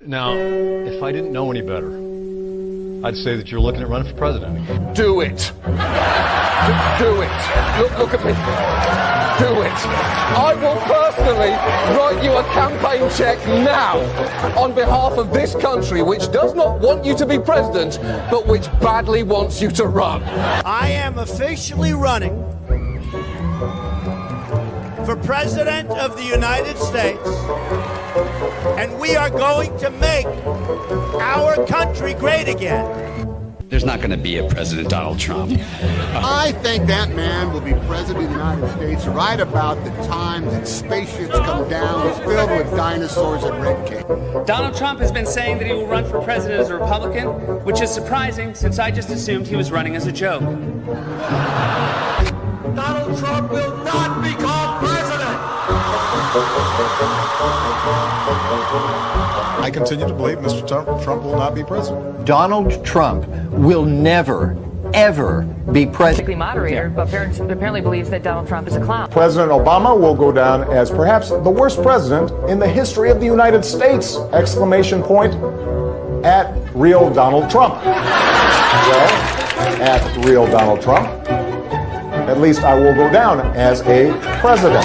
Now, if I didn't know any better, I'd say that you're looking at running for president again. Do it. Do it. Look at me. Do it. I will personally write you a campaign check now on behalf of this country, which does not want you to be president, but which badly wants you to run. I am officially running for President of the United States, and we are going to make our country great again. There's not going to be a President Donald Trump. I think that man will be president of the United States right about the time that spaceships come down filled with dinosaurs and red cake. Donald Trump has been saying that he will run for president as a Republican, which is surprising since I just assumed he was running as a joke. Donald Trump will not become president. I continue to believe Mr. Trump will not be president. Donald Trump will never, ever be president. Moderator, but apparently believes that Donald Trump is a clown. President Obama will go down as perhaps the worst president in the history of the United States! Exclamation point at real Donald Trump. Well, at real Donald Trump, at least I will go down as a president.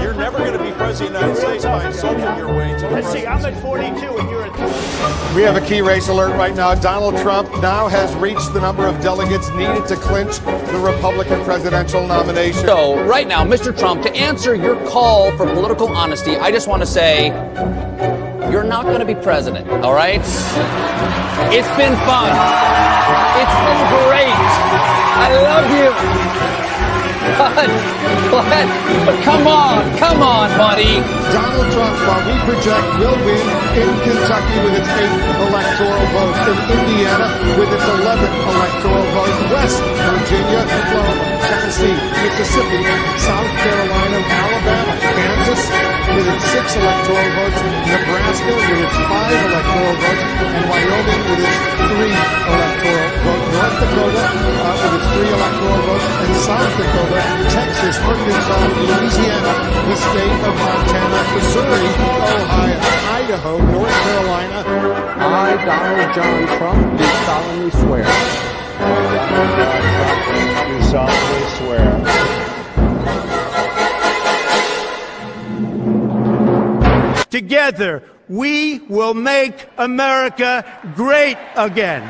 You're never going to be president of the United States by insulting your way to Let's see, I'm at 42 and you're at... We have a key race alert right now. Donald Trump now has reached the number of delegates needed to clinch the Republican presidential nomination. So, right now, Mr. Trump, to answer your call for political honesty, I just want to say, you're not going to be president, all right? It's been fun. It's been great. I love you. But come on, buddy. Donald Trump, while we project, will win in Kentucky with its 8th electoral vote, in Indiana with its 11th electoral vote, West Virginia, Oklahoma, Tennessee, Mississippi, South Carolina, Alabama, Kansas with its 6 electoral votes, Nebraska with its 5 electoral votes, and Wyoming with its 3 electoral votes, North Dakota with its 3 electoral votes, and South Dakota, Texas, Arkansas, Louisiana, the state of Montana, Missouri, Ohio, Idaho, North Carolina. I, Donald John Trump, do solemnly swear. Do solemnly swear. Together, we will make America great again.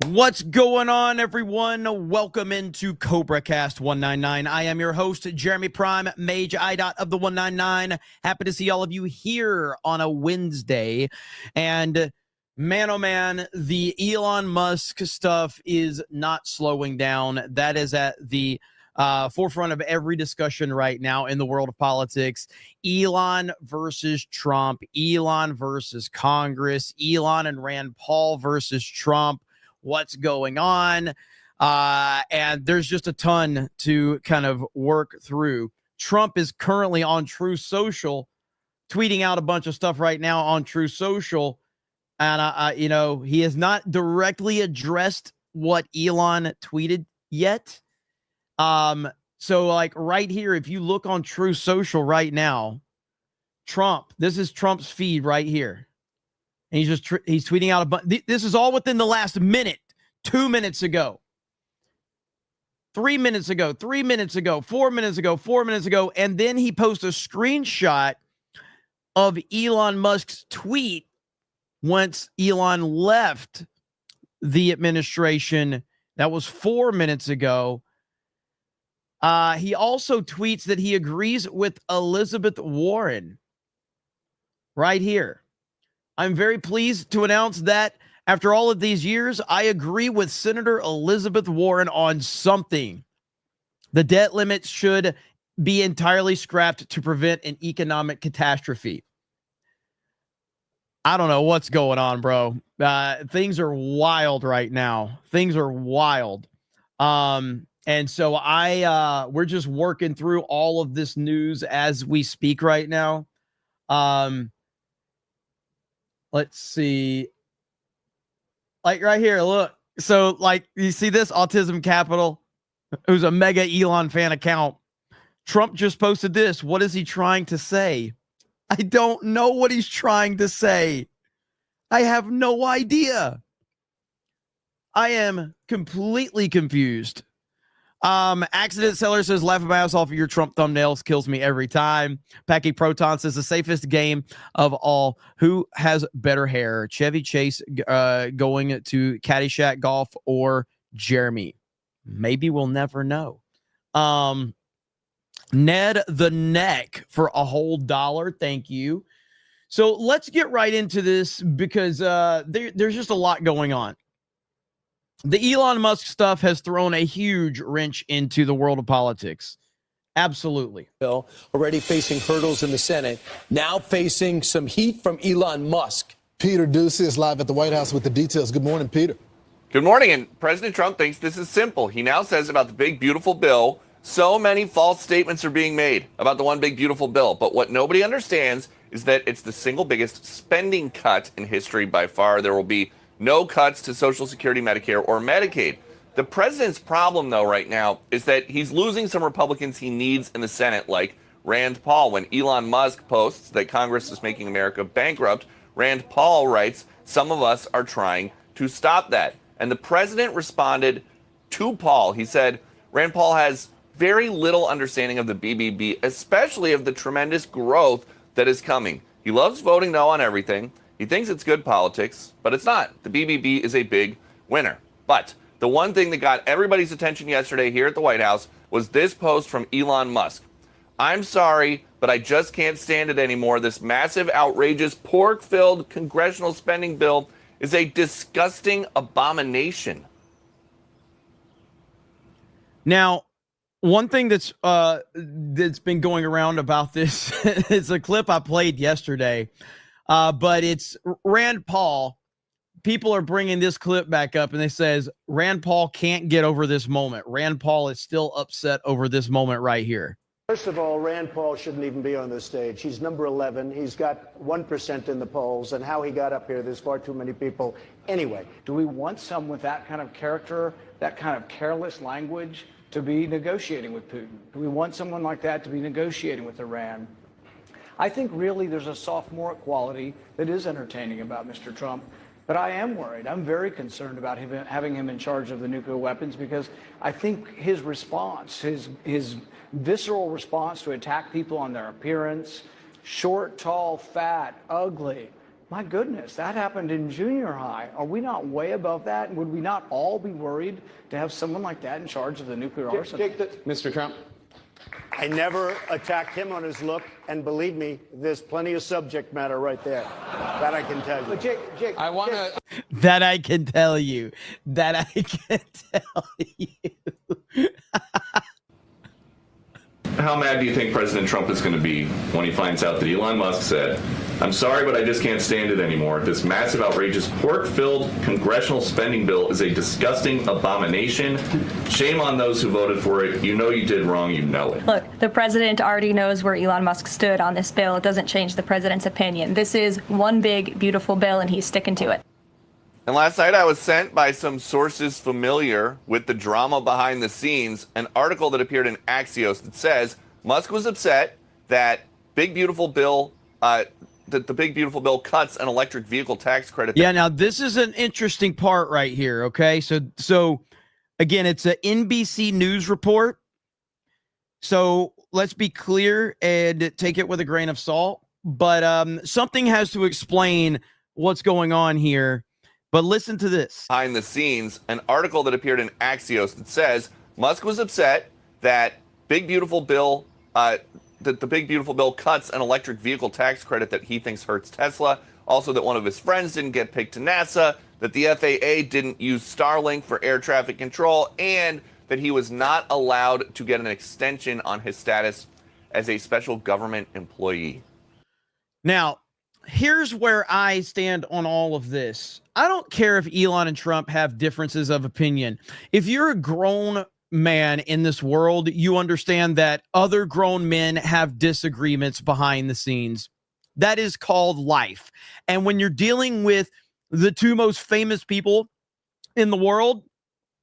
What's going on, everyone? Welcome into CobraCast 199. I am your host, Jeremy Prime, Mage I. of the 199. Happy to see all of you here on a Wednesday. And man, oh man, the Elon Musk stuff is not slowing down. That is at the forefront of every discussion right now in the world of politics. Elon versus Trump, Elon versus Congress, Elon and Rand Paul versus Trump. What's going on? And there's just a ton to kind of work through. Trump is currently on True Social, tweeting out a bunch of stuff right now on True Social. And, he has not directly addressed what Elon tweeted yet. So like right here, if you look on True Social right now, Trump, this is Trump's feed right here. And he's tweeting out a bunch. This is all within the last minute, 2 minutes ago, 3 minutes ago, 3 minutes ago, 4 minutes ago, 4 minutes ago. And then he posts a screenshot of Elon Musk's tweet once Elon left the administration. That was 4 minutes ago. He also tweets that he agrees with Elizabeth Warren right here. I'm very pleased to announce that after all of these years, I agree with Senator Elizabeth Warren on something. The debt limit should be entirely scrapped to prevent an economic catastrophe. I don't know what's going on, bro. Things are wild right now. Things are wild. And so we're just working through all of this news as we speak right now. Let's see. Like right here, look. So like you see this Autism Capital. who's a mega Elon fan account. Trump just posted this. What is he trying to say? I don't know what he's trying to say. I have no idea. I am completely confused. Accident Seller says, laughing my ass off of your Trump thumbnails kills me every time. Packy Proton says, the safest game of all. Who has better hair? Chevy Chase going to Caddyshack Golf or Jeremy? Maybe we'll never know. Ned the Neck for a whole $1. Thank you. So let's get right into this because there's just a lot going on. The Elon Musk stuff has thrown a huge wrench into the world of politics. Absolutely. Bill already facing hurdles in the Senate, now facing some heat from Elon Musk. Peter Ducey is live at the White House with the details. Good morning, Peter. Good morning. And President Trump thinks this is simple. He now says about the big, beautiful bill, so many false statements are being made about the one big, beautiful bill. But what nobody understands is that it's the single biggest spending cut in history by far. There will be no cuts to Social Security, Medicare, or Medicaid. The president's problem, though, right now is that he's losing some Republicans he needs in the Senate, like Rand Paul. When Elon Musk posts that Congress is making America bankrupt, Rand Paul writes, some of us are trying to stop that. And the president responded to Paul. He said, Rand Paul has very little understanding of the BBB, especially of the tremendous growth that is coming. He loves voting no on everything. He thinks it's good politics, but it's not. The BBB is a big winner. But the one thing that got everybody's attention yesterday here at the White House was this post from Elon Musk. I'm sorry, but I just can't stand it anymore. This massive, outrageous, pork-filled congressional spending bill is a disgusting abomination. Now, one thing that's been going around about this is a clip I played yesterday. But it's Rand Paul. People are bringing this clip back up and they says Rand Paul can't get over this moment. Rand Paul is still upset over this moment right here. First of all, Rand Paul shouldn't even be on this stage. He's number 11. He's got 1% in the polls, and how he got up here, there's far too many people. Anyway, do we want someone with that kind of character, that kind of careless language to be negotiating with Putin? Do we want someone like that to be negotiating with Iran? I think really there's a sophomore quality that is entertaining about Mr. Trump, but I am worried. I'm very concerned about having him in charge of the nuclear weapons because I think his response, his visceral response to attack people on their appearance, short, tall, fat, ugly. My goodness, that happened in junior high. Are we not way above that? Would we not all be worried to have someone like that in charge of the nuclear arsenal? Mr. Trump. I never attacked him on his look, and believe me, there's plenty of subject matter right there. That I can tell you. But Jake, I want to. That I can tell you. That I can tell you. How mad do you think President Trump is going to be when he finds out that Elon Musk said, I'm sorry, but I just can't stand it anymore. This massive, outrageous, pork-filled congressional spending bill is a disgusting abomination. Shame on those who voted for it. You know you did wrong. You know it. Look, the president already knows where Elon Musk stood on this bill. It doesn't change the president's opinion. This is one big, beautiful bill, and he's sticking to it. And last night I was sent by some sources familiar with the drama behind the scenes an article that appeared in Axios that says Musk was upset that Big Beautiful Bill, that the Big Beautiful Bill cuts an electric vehicle tax credit. Yeah, now this is an interesting part right here, okay? So again, it's an NBC News report. So let's be clear and take it with a grain of salt. But something has to explain what's going on here. But listen to this. Behind the scenes, an article that appeared in Axios that says Musk was upset that Big Beautiful Bill, that the Big Beautiful Bill cuts an electric vehicle tax credit that he thinks hurts Tesla. Also that one of his friends didn't get picked to NASA, that the FAA didn't use Starlink for air traffic control, and that he was not allowed to get an extension on his status as a special government employee. Now, here's where I stand on all of this. I don't care if Elon and Trump have differences of opinion. If you're a grown man in this world, you understand that other grown men have disagreements behind the scenes. That is called life. And when you're dealing with the two most famous people in the world,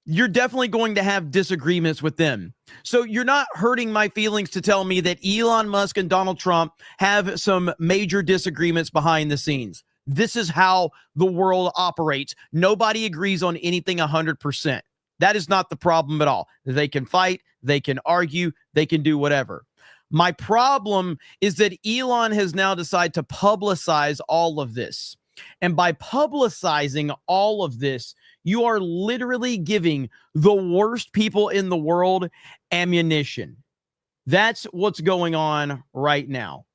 you're definitely going to have disagreements with them. So you're not hurting my feelings to tell me that Elon Musk and Donald Trump have some major disagreements behind the scenes. This is how the world operates. Nobody agrees on anything 100%. That is not the problem at all. They can fight, they can argue, they can do whatever. My problem is that Elon has now decided to publicize all of this. And by publicizing all of this, you are literally giving the worst people in the world ammunition. That's what's going on right now.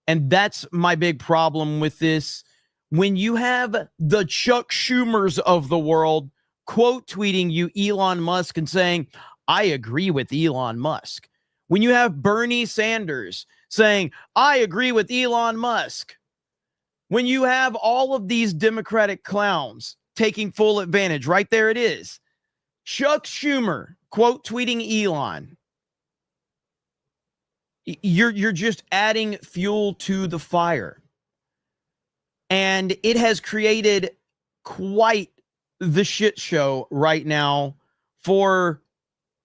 And that's my big problem with this. When you have the Chuck Schumers of the world quote tweeting you Elon Musk and saying, I agree with Elon Musk. When you have Bernie Sanders saying, I agree with Elon Musk. When you have all of these Democratic clowns taking full advantage, right there it is. Chuck Schumer quote tweeting Elon. You're just adding fuel to the fire. And it has created quite the shit show right now for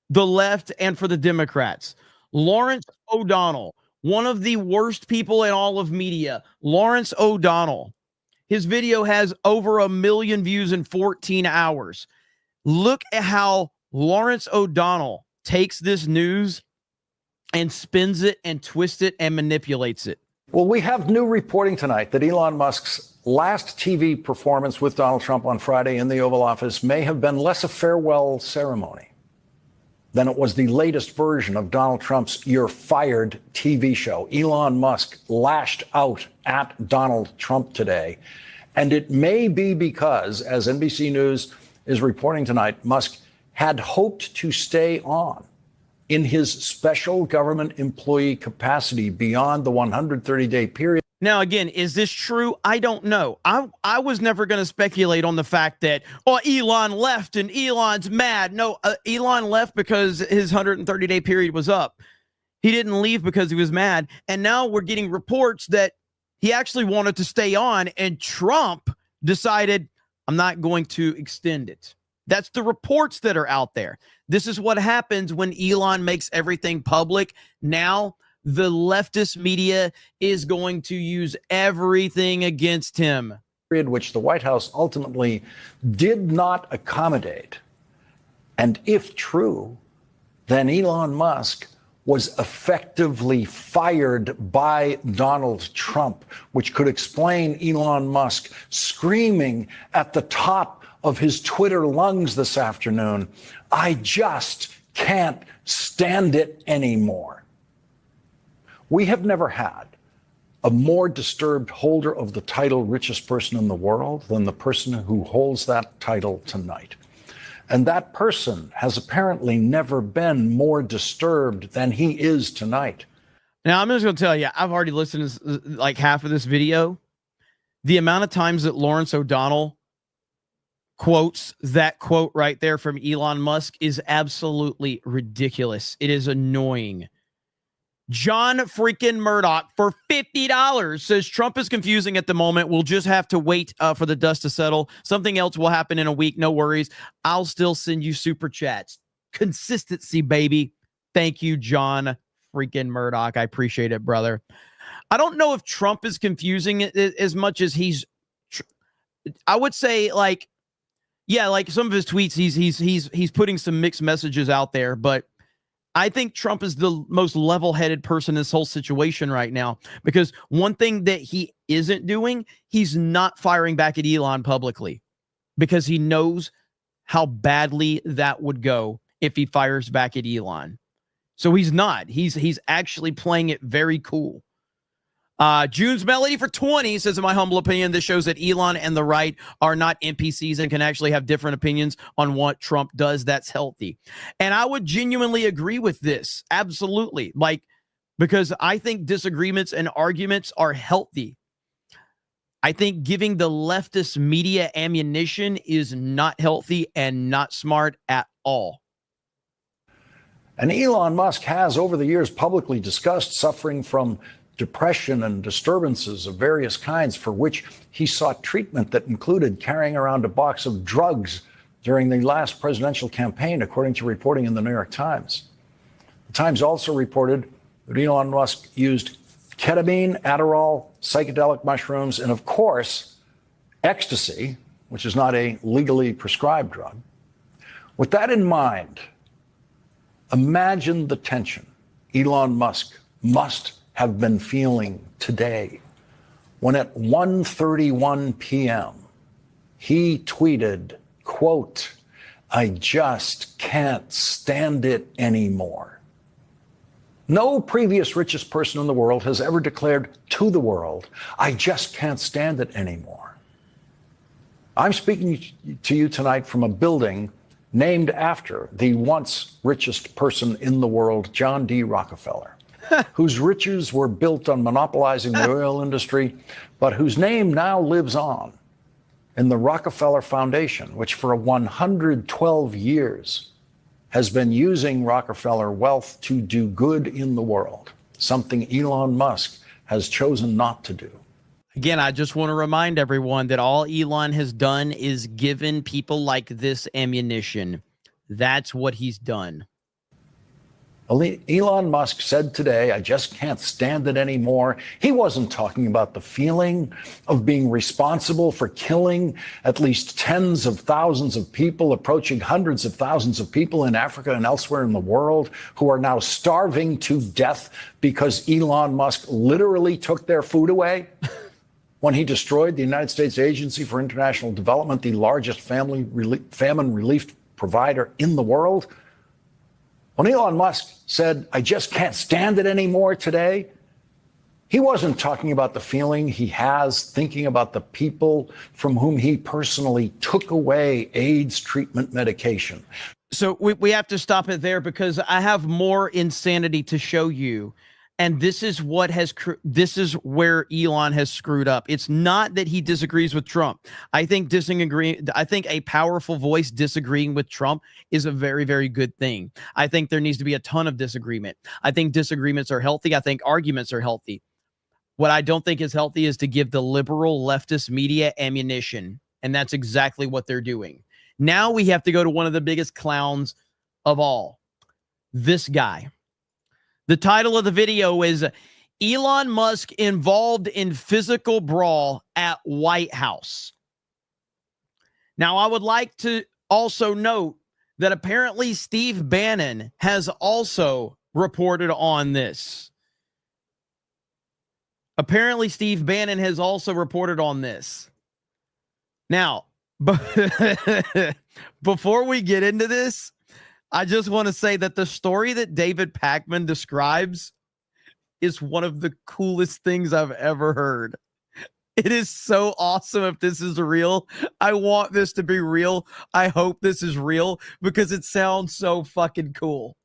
the left and for the Democrats. Lawrence O'Donnell, one of the worst people in all of media, Lawrence O'Donnell. His video has over 1 million views in 14 hours. Look at how Lawrence O'Donnell takes this news and spins it and twists it and manipulates it. Well, we have new reporting tonight that Elon Musk's last TV performance with Donald Trump on Friday in the Oval Office may have been less a farewell ceremony than it was the latest version of Donald Trump's You're Fired TV show. Elon Musk lashed out at Donald Trump today. And it may be because, as NBC News is reporting tonight, Musk had hoped to stay on in his special government employee capacity beyond the 130-day period. Now, again, is this true? I don't know. I was never going to speculate on the fact that, oh, Elon left and Elon's mad. No, Elon left because his 130-day period was up. He didn't leave because he was mad. And now we're getting reports that he actually wanted to stay on, and Trump decided, I'm not going to extend it. That's the reports that are out there. This is what happens when Elon makes everything public. Now, the leftist media is going to use everything against him. Which the White House ultimately did not accommodate. And if true, then Elon Musk was effectively fired by Donald Trump, which could explain Elon Musk screaming at the top of his Twitter lungs this afternoon, I just can't stand it anymore. We have never had a more disturbed holder of the title richest person in the world than the person who holds that title tonight. And that person has apparently never been more disturbed than he is tonight. Now, I'm just going to tell you, I've already listened to like half of this video. The amount of times that Lawrence O'Donnell quotes that quote right there from Elon Musk is absolutely ridiculous. It is annoying. John freaking Murdoch for $50 says Trump is confusing at the moment. We'll just have to wait for the dust to settle. Something else will happen in a week. No worries. I'll still send you super chats. Consistency, baby. Thank you, John freaking Murdoch. I appreciate it, brother. I don't know if Trump is confusing it as much as he's. I would say like, yeah, like some of his tweets, he's putting some mixed messages out there, but I think Trump is the most level-headed person in this whole situation right now, because one thing that he isn't doing, he's not firing back at Elon publicly, because he knows how badly that would go if he fires back at Elon. So he's not. He's actually playing it very cool. June's Melody for 20 says, in my humble opinion, this shows that Elon and the right are not NPCs and can actually have different opinions on what Trump does. That's healthy. And I would genuinely agree with this. Absolutely. Like, because I think disagreements and arguments are healthy. I think giving the leftist media ammunition is not healthy and not smart at all. And Elon Musk has, over the years, publicly discussed suffering from depression and disturbances of various kinds for which he sought treatment that included carrying around a box of drugs during the last presidential campaign, according to reporting in the New York Times. The Times also reported that Elon Musk used ketamine, Adderall, psychedelic mushrooms, and of course, ecstasy, which is not a legally prescribed drug. With that in mind, imagine the tension Elon Musk must have been feeling today when at 1:31 p.m. he tweeted, quote, "I just can't stand it anymore." No previous richest person in the world has ever declared to the world, "I just can't stand it anymore." I'm speaking to you tonight from a building named after the once richest person in the world, John D. Rockefeller, whose riches were built on monopolizing the oil industry, but whose name now lives on in the Rockefeller Foundation, which for 112 years has been using Rockefeller wealth to do good in the world, something Elon Musk has chosen not to do. Again, I just want to remind everyone that all Elon has done is given people like this ammunition. That's what he's done. Elon Musk said today, "I just can't stand it anymore." He wasn't talking about the feeling of being responsible for killing at least tens of thousands of people, approaching hundreds of thousands of people in Africa and elsewhere in the world who are now starving to death because Elon Musk literally took their food away when he destroyed the United States Agency for International Development, the largest famine relief provider in the world. When Elon Musk said, "I just can't stand it anymore" today, he wasn't talking about the feeling he has thinking about the people from whom he personally took away AIDS treatment medication. So we have to stop it there because I have more insanity to show you. And this is what this is where Elon has screwed up. It's not that he disagrees with Trump. I think a powerful voice disagreeing with Trump is a very, very good thing. I think there needs to be a ton of disagreement. I think disagreements are healthy. I think arguments are healthy. What I don't think is healthy is to give the liberal leftist media ammunition. And that's exactly what they're doing. Now we have to go to one of the biggest clowns of all. This guy. The title of the video is Elon Musk involved in physical brawl at White House. Now, I would like to also note that apparently Steve Bannon has also reported on this. Apparently Steve Bannon has also reported on this. Now, before we get into this, I just want to say that the story that David Pakman describes is one of the coolest things I've ever heard. It is so awesome if this is real. I want this to be real. I hope this is real because it sounds so fucking cool.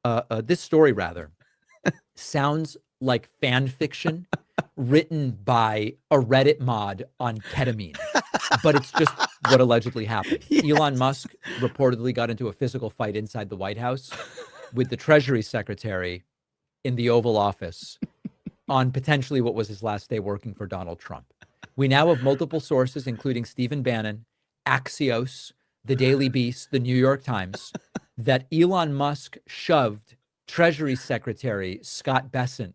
This story, rather, sounds like fan fiction written by a Reddit mod on ketamine. But it's just what allegedly happened. Yes. Elon Musk reportedly got into a physical fight inside the White House with the Treasury Secretary in the Oval Office on potentially what was his last day working for Donald Trump. We now have multiple sources, including Stephen Bannon, Axios, the Daily Beast, the New York Times, that Elon Musk shoved Treasury Secretary Scott Bessent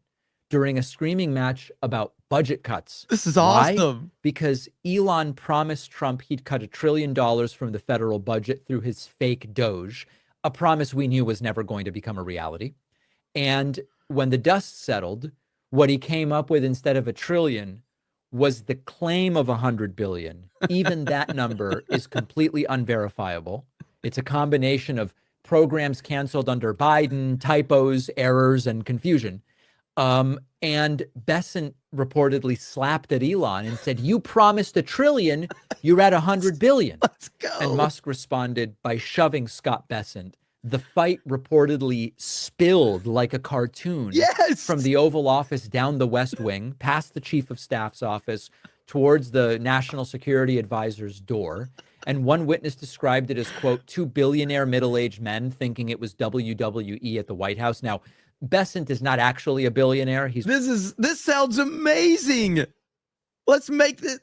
during a screaming match about budget cuts. This is awesome. Why? Because Elon promised Trump he'd cut $1 trillion from the federal budget through his fake Doge, a promise we knew was never going to become a reality. And when the dust settled, what he came up with instead of $1 trillion was the claim of $100 billion. Even that number is completely unverifiable. It's a combination of programs canceled under Biden, typos, errors, and confusion. And Bessent reportedly slapped at Elon and said, "You promised $1 trillion, you're at $100 billion." Let's go. And Musk responded by shoving Scott Bessent. The fight reportedly spilled like a cartoon from the Oval Office down the West Wing, past the Chief of Staff's office, towards the National Security Advisor's door. And one witness described it as, quote, two billionaire middle-aged men thinking it was WWE at the White House. Now, Bessent is not actually a billionaire. This sounds amazing. Let's make this.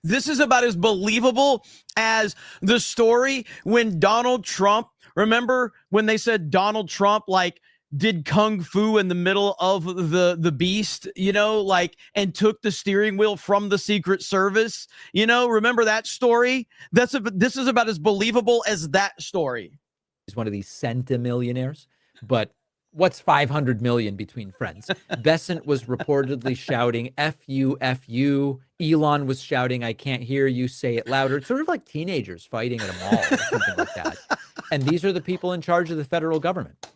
This is about as believable as the story when Donald Trump, remember when they said Donald Trump did kung fu in the middle of the beast, and took the steering wheel from the Secret Service, remember that story? This is about as believable as that story. He's one of these centimillionaires, but what's 500 million between friends? Bessent was reportedly shouting, F you, F you. Elon was shouting, I can't hear you, say it louder. It's sort of like teenagers fighting at a mall or something like that. And these are the people in charge of the federal government.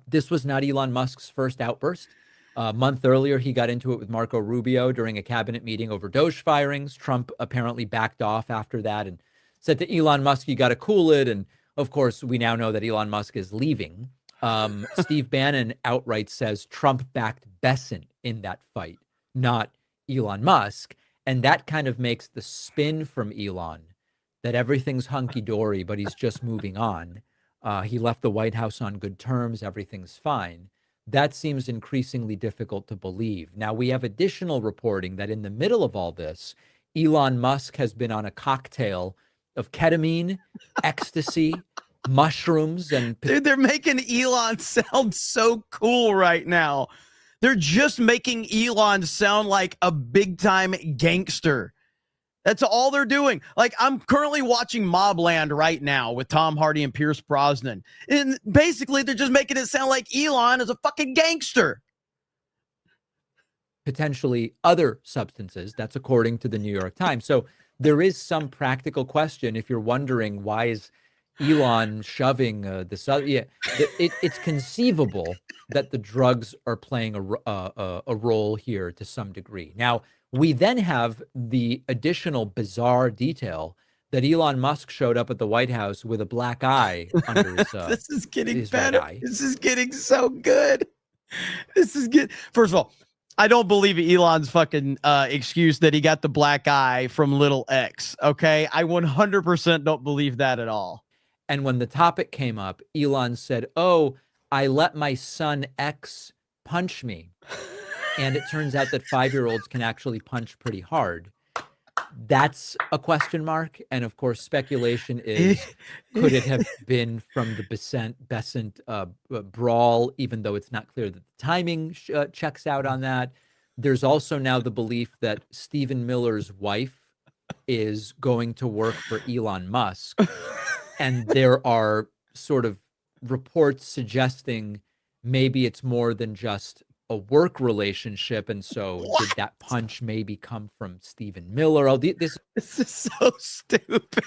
This was not Elon Musk's first outburst. A month earlier, he got into it with Marco Rubio during a cabinet meeting over Doge firings. Trump apparently backed off after that and said to Elon Musk, you got to cool it. And of course, we now know that Elon Musk is leaving. Steve Bannon outright says Trump backed Bessent in that fight, not Elon Musk. And that kind of makes the spin from Elon that everything's hunky-dory, but he's just moving on. He left the White House on good terms. Everything's fine. That seems increasingly difficult to believe. Now, we have additional reporting that in the middle of all this, Elon Musk has been on a cocktail of ketamine, ecstasy, mushrooms, and... Dude, they're making Elon sound so cool right now. They're just making Elon sound like a big-time gangster. That's all they're doing. I'm currently watching Mobland right now with Tom Hardy and Pierce Brosnan. And basically, they're just making it sound like Elon is a fucking gangster. Potentially other substances. That's according to the New York Times. So there is some practical question if you're wondering why is Elon shoving this other. Yeah, it's conceivable that the drugs are playing a role here to some degree. Now, we then have the additional bizarre detail that Elon Musk showed up at the White House with a black eye under his This is getting his better. right eye. This is getting so good. This is good. First of all, I don't believe Elon's fucking excuse that he got the black eye from little X. Okay, I 100% don't believe that at all. And when the topic came up, Elon said, "Oh, I let my son X punch me." And it turns out that 5-year-olds can actually punch pretty hard. That's a question mark. And of course, speculation is, could it have been from the Bessent brawl, even though it's not clear that the timing checks out on that. There's also now the belief that Stephen Miller's wife is going to work for Elon Musk. And there are sort of reports suggesting maybe it's more than just a work relationship, and so did that punch maybe come from Stephen Miller? Oh, this is so stupid.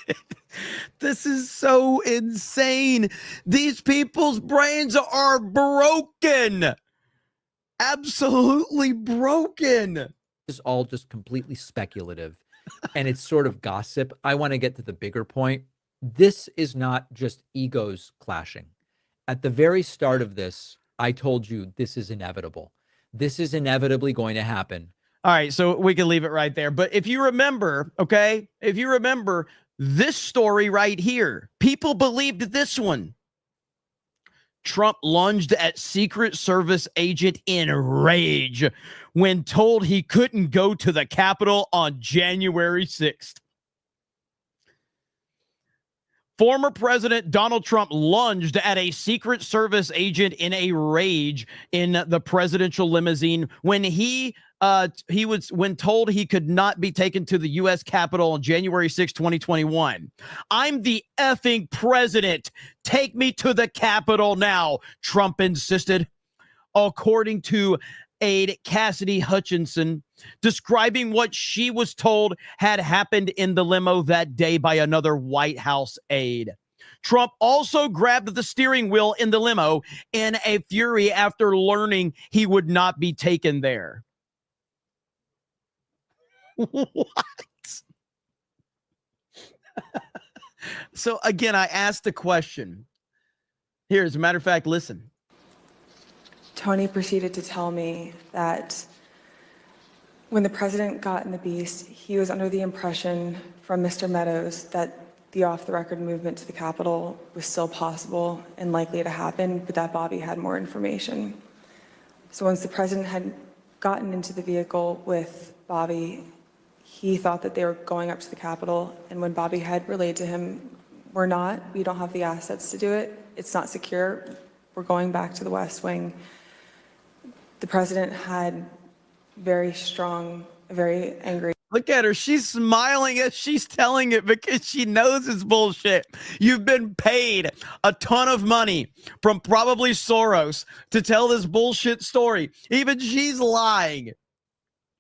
This is so insane. These people's brains are broken. Absolutely broken. This is all just completely speculative, and it's sort of gossip. I want to get to the bigger point. This is not just egos clashing. At the very start of this, I told you this is inevitable. This is inevitably going to happen. All right, so we can leave it right there. But if you remember, okay, if you remember this story right here, people believed this one. Trump lunged at Secret Service agent in rage when told he couldn't go to the Capitol on January 6th. Former President Donald Trump lunged at a Secret Service agent in a rage in the presidential limousine when when told he could not be taken to the U.S. Capitol on January 6, 2021. I'm the effing president. Take me to the Capitol now, Trump insisted. According to aide Cassidy Hutchinson, describing what she was told had happened in the limo that day by another White House aide. Trump also grabbed the steering wheel in the limo in a fury after learning he would not be taken there. What? So again, I asked the question. Here, as a matter of fact, listen. Tony proceeded to tell me that when the president got in the Beast, he was under the impression from Mr. Meadows that the off-the-record movement to the Capitol was still possible and likely to happen, but that Bobby had more information. So once the president had gotten into the vehicle with Bobby, he thought that they were going up to the Capitol, and when Bobby had relayed to him, we don't have the assets to do it, it's not secure, we're going back to the West Wing. The president had very angry. Look at her. She's smiling as she's telling it because she knows it's bullshit. You've been paid a ton of money from probably Soros to tell this bullshit story. Even she's lying.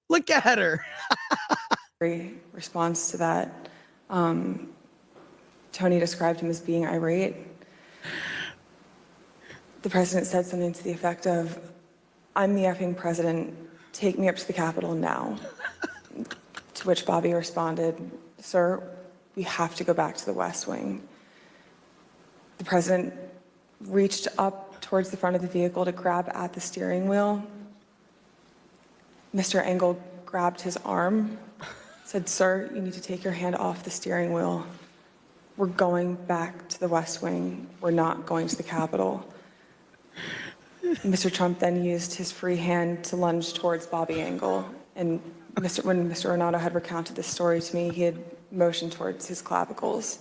Look at her. Response to that, Tony described him as being irate. The president said something to the effect of, "I'm the effing president, take me up to the Capitol now." To which Bobby responded, "Sir, we have to go back to the West Wing." The president reached up towards the front of the vehicle to grab at the steering wheel. Mr. Engel grabbed his arm, said, "Sir, you need to take your hand off the steering wheel. We're going back to the West Wing. We're not going to the Capitol." Mr. Trump then used his free hand to lunge towards Bobby Engel. And when Mr. Ornato had recounted this story to me, he had motioned towards his clavicles.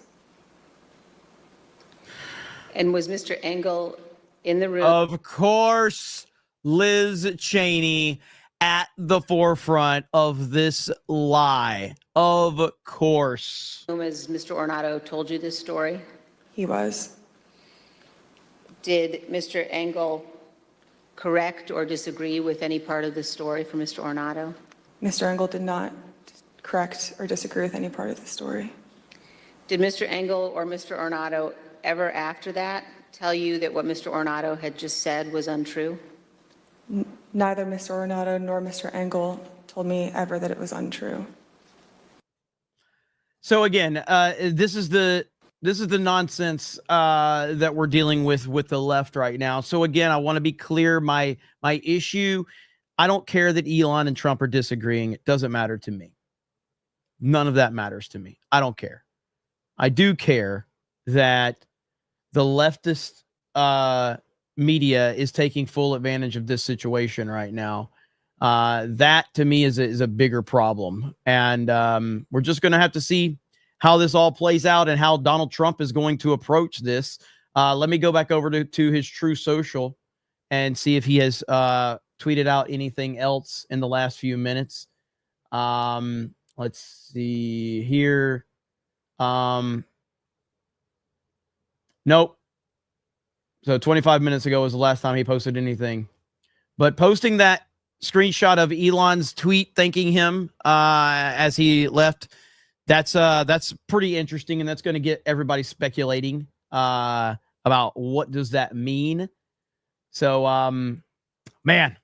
And was Mr. Engel in the room? Of course, Liz Cheney at the forefront of this lie. Of course. As Mr. Ornato told you this story? He was. Did Mr. Engel correct or disagree with any part of the story from Mr. Ornato? Mr. Engel did not correct or disagree with any part of the story. Did Mr. Engel or Mr. Ornato ever after that tell you that what Mr. Ornato had just said was untrue? Neither Mr. Ornato nor Mr. Engel told me ever that it was untrue. So again, this is the nonsense that we're dealing with the left right now. So again, I want to be clear. My issue, I don't care that Elon and Trump are disagreeing. It doesn't matter to me. None of that matters to me. I don't care. I do care that the leftist media is taking full advantage of this situation right now. That to me is a bigger problem. And we're just going to have to see how this all plays out and how Donald Trump is going to approach this. Let me go back over to his True Social and see if he has tweeted out anything else in the last few minutes. Let's see here. Nope. So 25 minutes ago was the last time he posted anything. But posting that screenshot of Elon's tweet thanking him as he left, that's pretty interesting, and that's going to get everybody speculating about what does that mean. So man,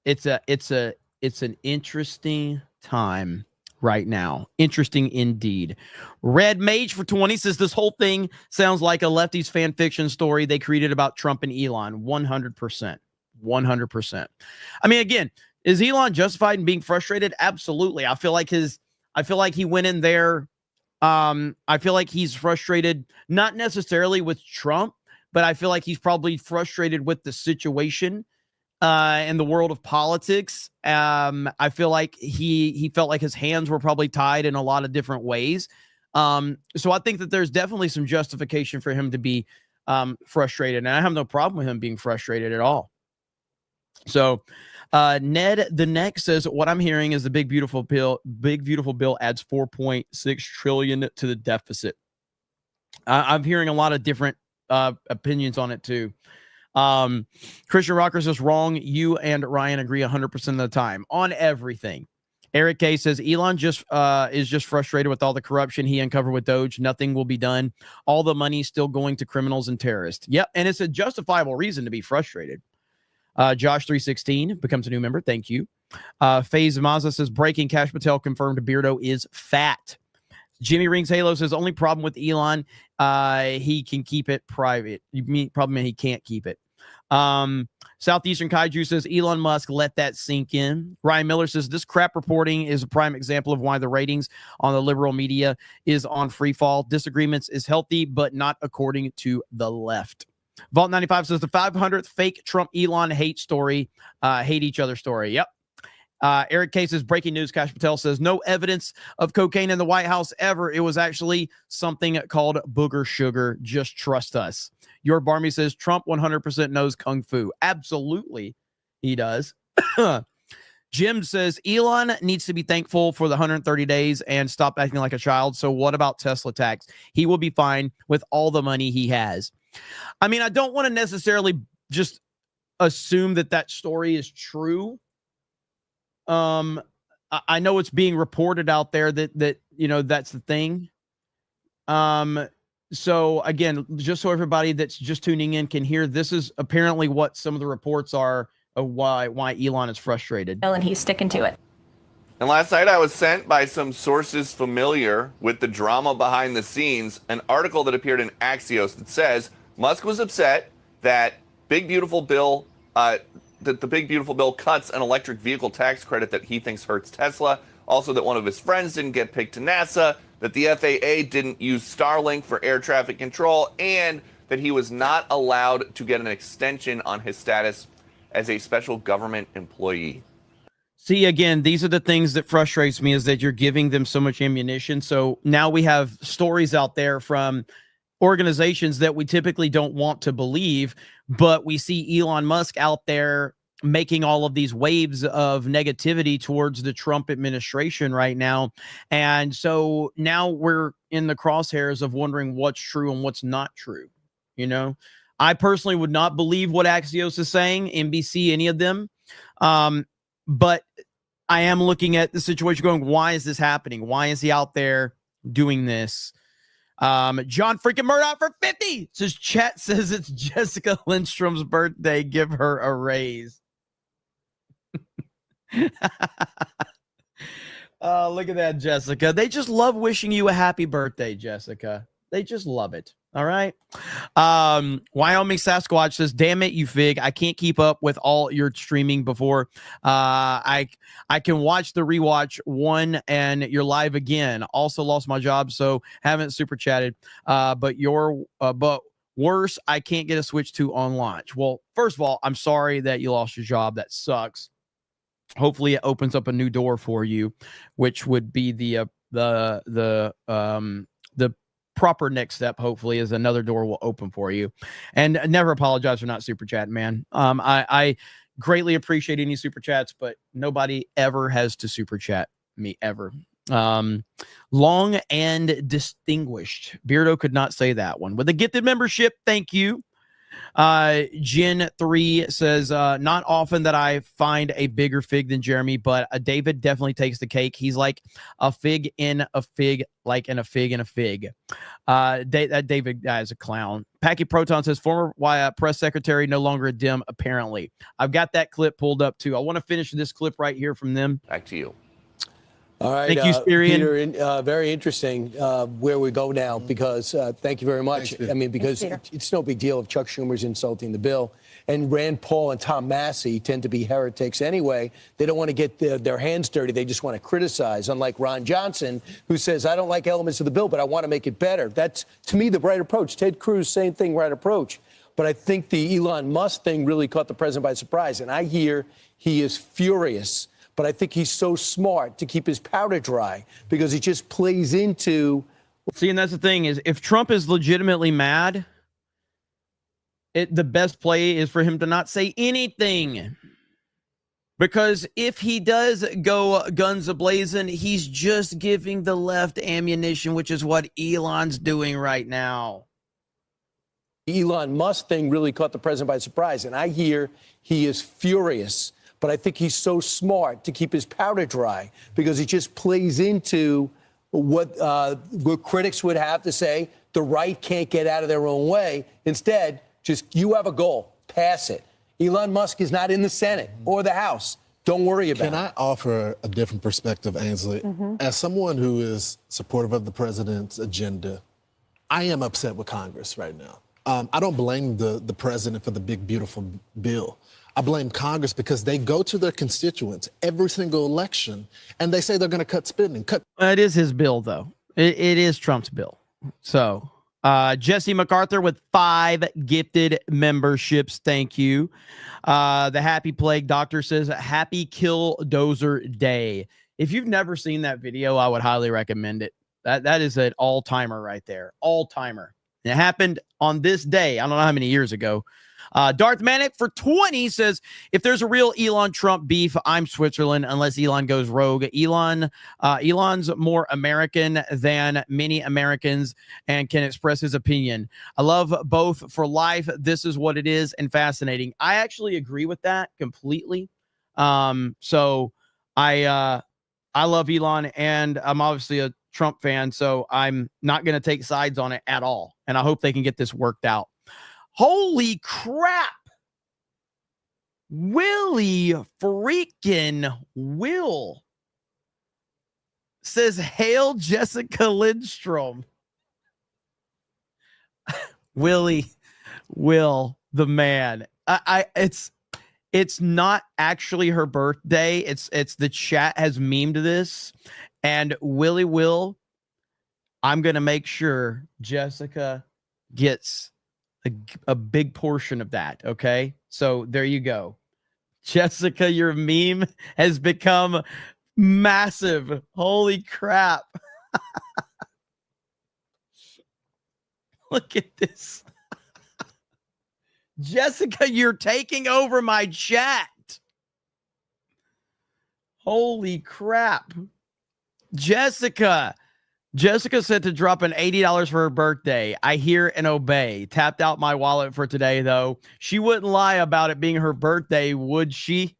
it's an interesting time right now. Interesting indeed. Red Mage for 20 says this whole thing sounds like a lefty's fan fiction story they created about Trump and Elon. 100%. 100%. I mean, again, is Elon justified in being frustrated? Absolutely. I feel like he went in there. I feel like he's frustrated, not necessarily with Trump, but I feel like he's probably frustrated with the situation in the world of politics. I feel like he felt like his hands were probably tied in a lot of different ways. So I think that there's definitely some justification for him to be frustrated, and I have no problem with him being frustrated at all. So Ned the Next says, what I'm hearing is the big beautiful bill adds 4.6 trillion to the deficit. I'm hearing a lot of different opinions on it too. Christian Rocker says wrong. You and Ryan agree 100% of the time on everything. Eric K says Elon is just frustrated with all the corruption he uncovered with Doge. Nothing will be done. All the money still going to criminals and terrorists. Yep, and it's a justifiable reason to be frustrated. Josh 316 becomes a new member. Thank you. FaZe Mazza says breaking Cash Patel confirmed Beardo is fat. Jimmy Rings Halo says only problem with Elon, he can keep it private. Problem he can't keep it. Southeastern Kaiju says Elon Musk let that sink in. Ryan Miller says this crap reporting is a prime example of why the ratings on the liberal media is on free fall. Disagreements is healthy, but not according to the left. Vault 95 says the 500th fake Trump Elon hate each other story. Yep. Eric K says breaking news. Kash Patel says no evidence of cocaine in the White House ever. It was actually something called booger sugar. Just trust us. Your Barmy says Trump 100% knows kung fu. Absolutely, he does. Jim says Elon needs to be thankful for the 130 days and stop acting like a child. So what about Tesla tax? He will be fine with all the money he has. I mean, I don't want to necessarily just assume that story is true. I know it's being reported out there that that's the thing. So again, just so everybody that's just tuning in can hear, this is apparently what some of the reports are of why Elon is frustrated. And he's sticking to it. And last night I was sent by some sources familiar with the drama behind the scenes an article that appeared in Axios that says Musk was upset that Big Beautiful Bill, that the Big Beautiful Bill cuts an electric vehicle tax credit that he thinks hurts Tesla. Also that one of his friends didn't get picked to NASA, that the FAA didn't use Starlink for air traffic control, and that he was not allowed to get an extension on his status as a special government employee. See, again, these are the things that frustrates me, is that you're giving them so much ammunition. So now we have stories out there from organizations that we typically don't want to believe, but we see Elon Musk out there making all of these waves of negativity towards the Trump administration right now. And so now we're in the crosshairs of wondering what's true and what's not true. I personally would not believe what Axios is saying, NBC, any of them. But I am looking at the situation going, why is this happening? Why is he out there doing this? John freaking Murdoch for 50 says, chat says it's Jessica Lindstrom's birthday. Give her a raise. Look at that, Jessica. They just love wishing you a happy birthday, Jessica. They just love it. All right. Wyoming Sasquatch says, damn it, you fig. I can't keep up with all your streaming before. I can watch the rewatch one and you're live again. Also lost my job, so haven't super chatted. But worse, I can't get a Switch 2 on launch. Well, first of all, I'm sorry that you lost your job. That sucks. Hopefully it opens up a new door for you, which would be the proper next step. Hopefully is another door will open for you. And never apologize for not super chatting, man. I greatly appreciate any super chats, but nobody ever has to super chat me ever. Long and distinguished. Beardo could not say that one. With a gifted membership, thank you. Jen 3 says, not often that I find a bigger fig than Jeremy, but David definitely takes the cake. He's like a fig in a fig, like in a fig in a fig. That David guy is a clown. Packy Proton says, former press secretary, no longer a Dem, apparently. I've got that clip pulled up too. I want to finish this clip right here from them. Back to you. All right, thank you, Spirian. Peter, very interesting where we go now, because thank you very much. Thanks, I mean, because it's no big deal if Chuck Schumer's insulting the bill. And Rand Paul and Tom Massey tend to be heretics anyway. They don't want to get their hands dirty. They just want to criticize, unlike Ron Johnson, who says, I don't like elements of the bill, but I want to make it better. That's, to me, the right approach. Ted Cruz, same thing, right approach. But I think the Elon Musk thing really caught the president by surprise. And I hear he is furious. But I think he's so smart to keep his powder dry, because he just plays into. See, and that's the thing, is if Trump is legitimately mad, the best play is for him to not say anything. Because if he does go guns a-blazing, he's just giving the left ammunition, which is what Elon's doing right now. The Elon Musk thing really caught the president by surprise. And I hear he is furious. But I think he's so smart to keep his powder dry, because he just plays into what critics would have to say. The right can't get out of their own way. Instead, just you have a goal, pass it. Elon Musk is not in the Senate or the House. Don't worry about it. Can I offer a different perspective, Ainsley? As someone who is supportive of the president's agenda, I am upset with Congress right now. I don't blame the president for the big, beautiful bill. I blame Congress because they go to their constituents every single election and they say they're going to cut spending. It is his bill, though. It is Trump's bill. So Jesse MacArthur with 5 gifted memberships. Thank you. The Happy Plague Doctor says, Happy Killdozer Day. If you've never seen that video, I would highly recommend it. That is an all-timer right there. All-timer. It happened on this day. I don't know how many years ago. Darth Manic for 20 says, if there's a real Elon Trump beef, I'm Switzerland unless Elon goes rogue. Elon's more American than many Americans and can express his opinion. I love both for life. This is what it is and fascinating. I actually agree with that completely. So I love Elon and I'm obviously a Trump fan, so I'm not going to take sides on it at all. And I hope they can get this worked out. Holy crap. Willie freaking Will says, hail Jessica Lindstrom. Willie Will, the man. It's not actually her birthday. It's the chat has memed this. And Willie Will, I'm going to make sure Jessica gets a big portion of that. Okay. So there you go. Jessica, your meme has become massive. Holy crap. Look at this. Jessica, you're taking over my chat. Holy crap. Jessica said to drop an $80 for her birthday. I hear and obey. Tapped out my wallet for today, though. She wouldn't lie about it being her birthday, would she?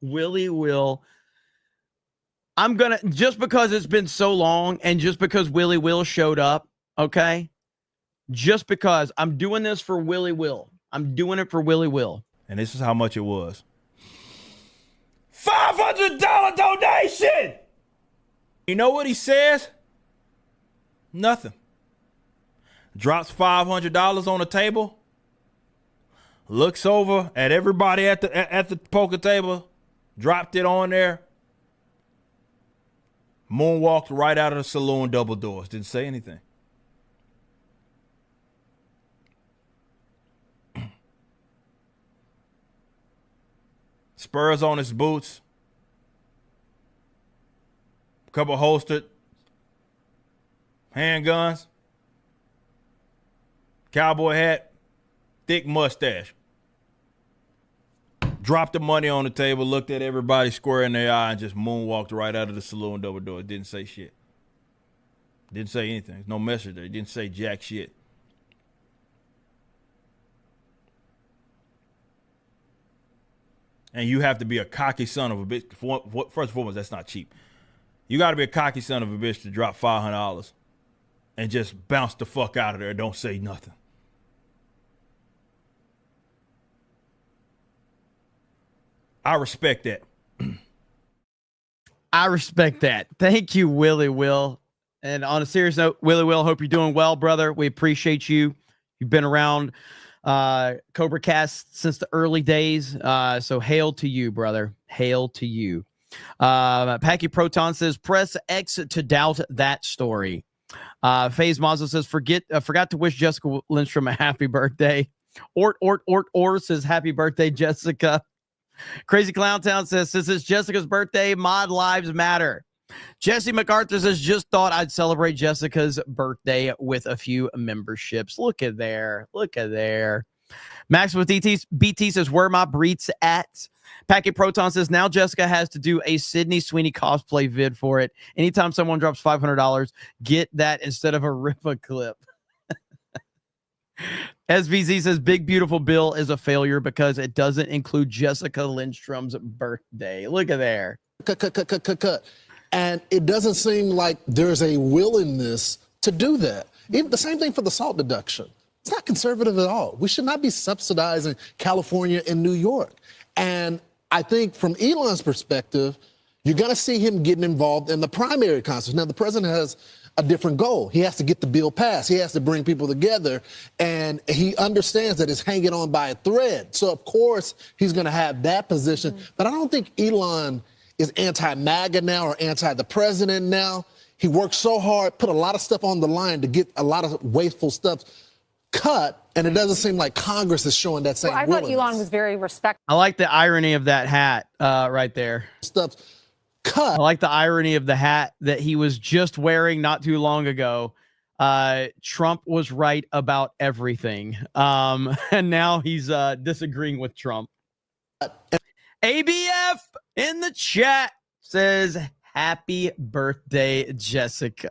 Willie Will. I'm going to, just because it's been so long and just because Willie Will showed up, okay? Just because I'm doing this for Willie Will. I'm doing it for Willie Will. And this is how much it was. $500 donation! You know what he says? Nothing. Drops $500 on the table. Looks over at everybody at the poker table. Dropped it on there. Moonwalked right out of the saloon, double doors. Didn't say anything. Spurs on his boots. Couple holstered handguns. Cowboy hat. Thick mustache. Dropped the money on the table, looked at everybody square in their eye, and just moonwalked right out of the saloon double door. Didn't say shit. Didn't say anything. No message there. Didn't say jack shit. And you have to be a cocky son of a bitch. First and foremost, that's not cheap. You got to be a cocky son of a bitch to drop $500 and just bounce the fuck out of there. Don't say nothing. I respect that. I respect that. Thank you, Willie Will. And on a serious note, Willie Will, hope you're doing well, brother. We appreciate you. You've been around CobraCast since the early days. So hail to you, brother. Hail to you. Packy Proton says, press X to doubt that story. FaZe Mazda says, forgot to wish Jessica Lindstrom a happy birthday. Ort says, happy birthday, Jessica. Crazy Clown Town says, since it's Jessica's birthday, mod lives matter. Jesse MacArthur says, just thought I'd celebrate Jessica's birthday with a few memberships. Look at there. Look at there. Max with BT says, where my breeds at? Packet Proton says, now Jessica has to do a Sydney Sweeney cosplay vid for it. Anytime someone drops $500, get that instead of a Ripa clip. SVZ says, Big Beautiful Bill is a failure because it doesn't include Jessica Lindstrom's birthday. Look at there. Cut. And it doesn't seem like there's a willingness to do that. Even the same thing for the SALT deduction. It's not conservative at all. We should not be subsidizing California and New York. And I think from Elon's perspective, you're going to see him getting involved in the primary contest. Now, the president has a different goal. He has to get the bill passed. He has to bring people together. And he understands that it's hanging on by a thread. So, of course, he's going to have that position. But I don't think Elon is anti-MAGA now or anti the president now. He worked so hard, put a lot of stuff on the line to get a lot of wasteful stuff cut, and it doesn't seem like Congress is showing that same Well, I thought willingness. Elon was very respectful. I like the irony of that hat right there. Stuff cut. I like the irony of the hat that he was just wearing not too long ago. Trump was right about everything. And now he's disagreeing with Trump. ABF in the chat says, happy birthday, Jessica.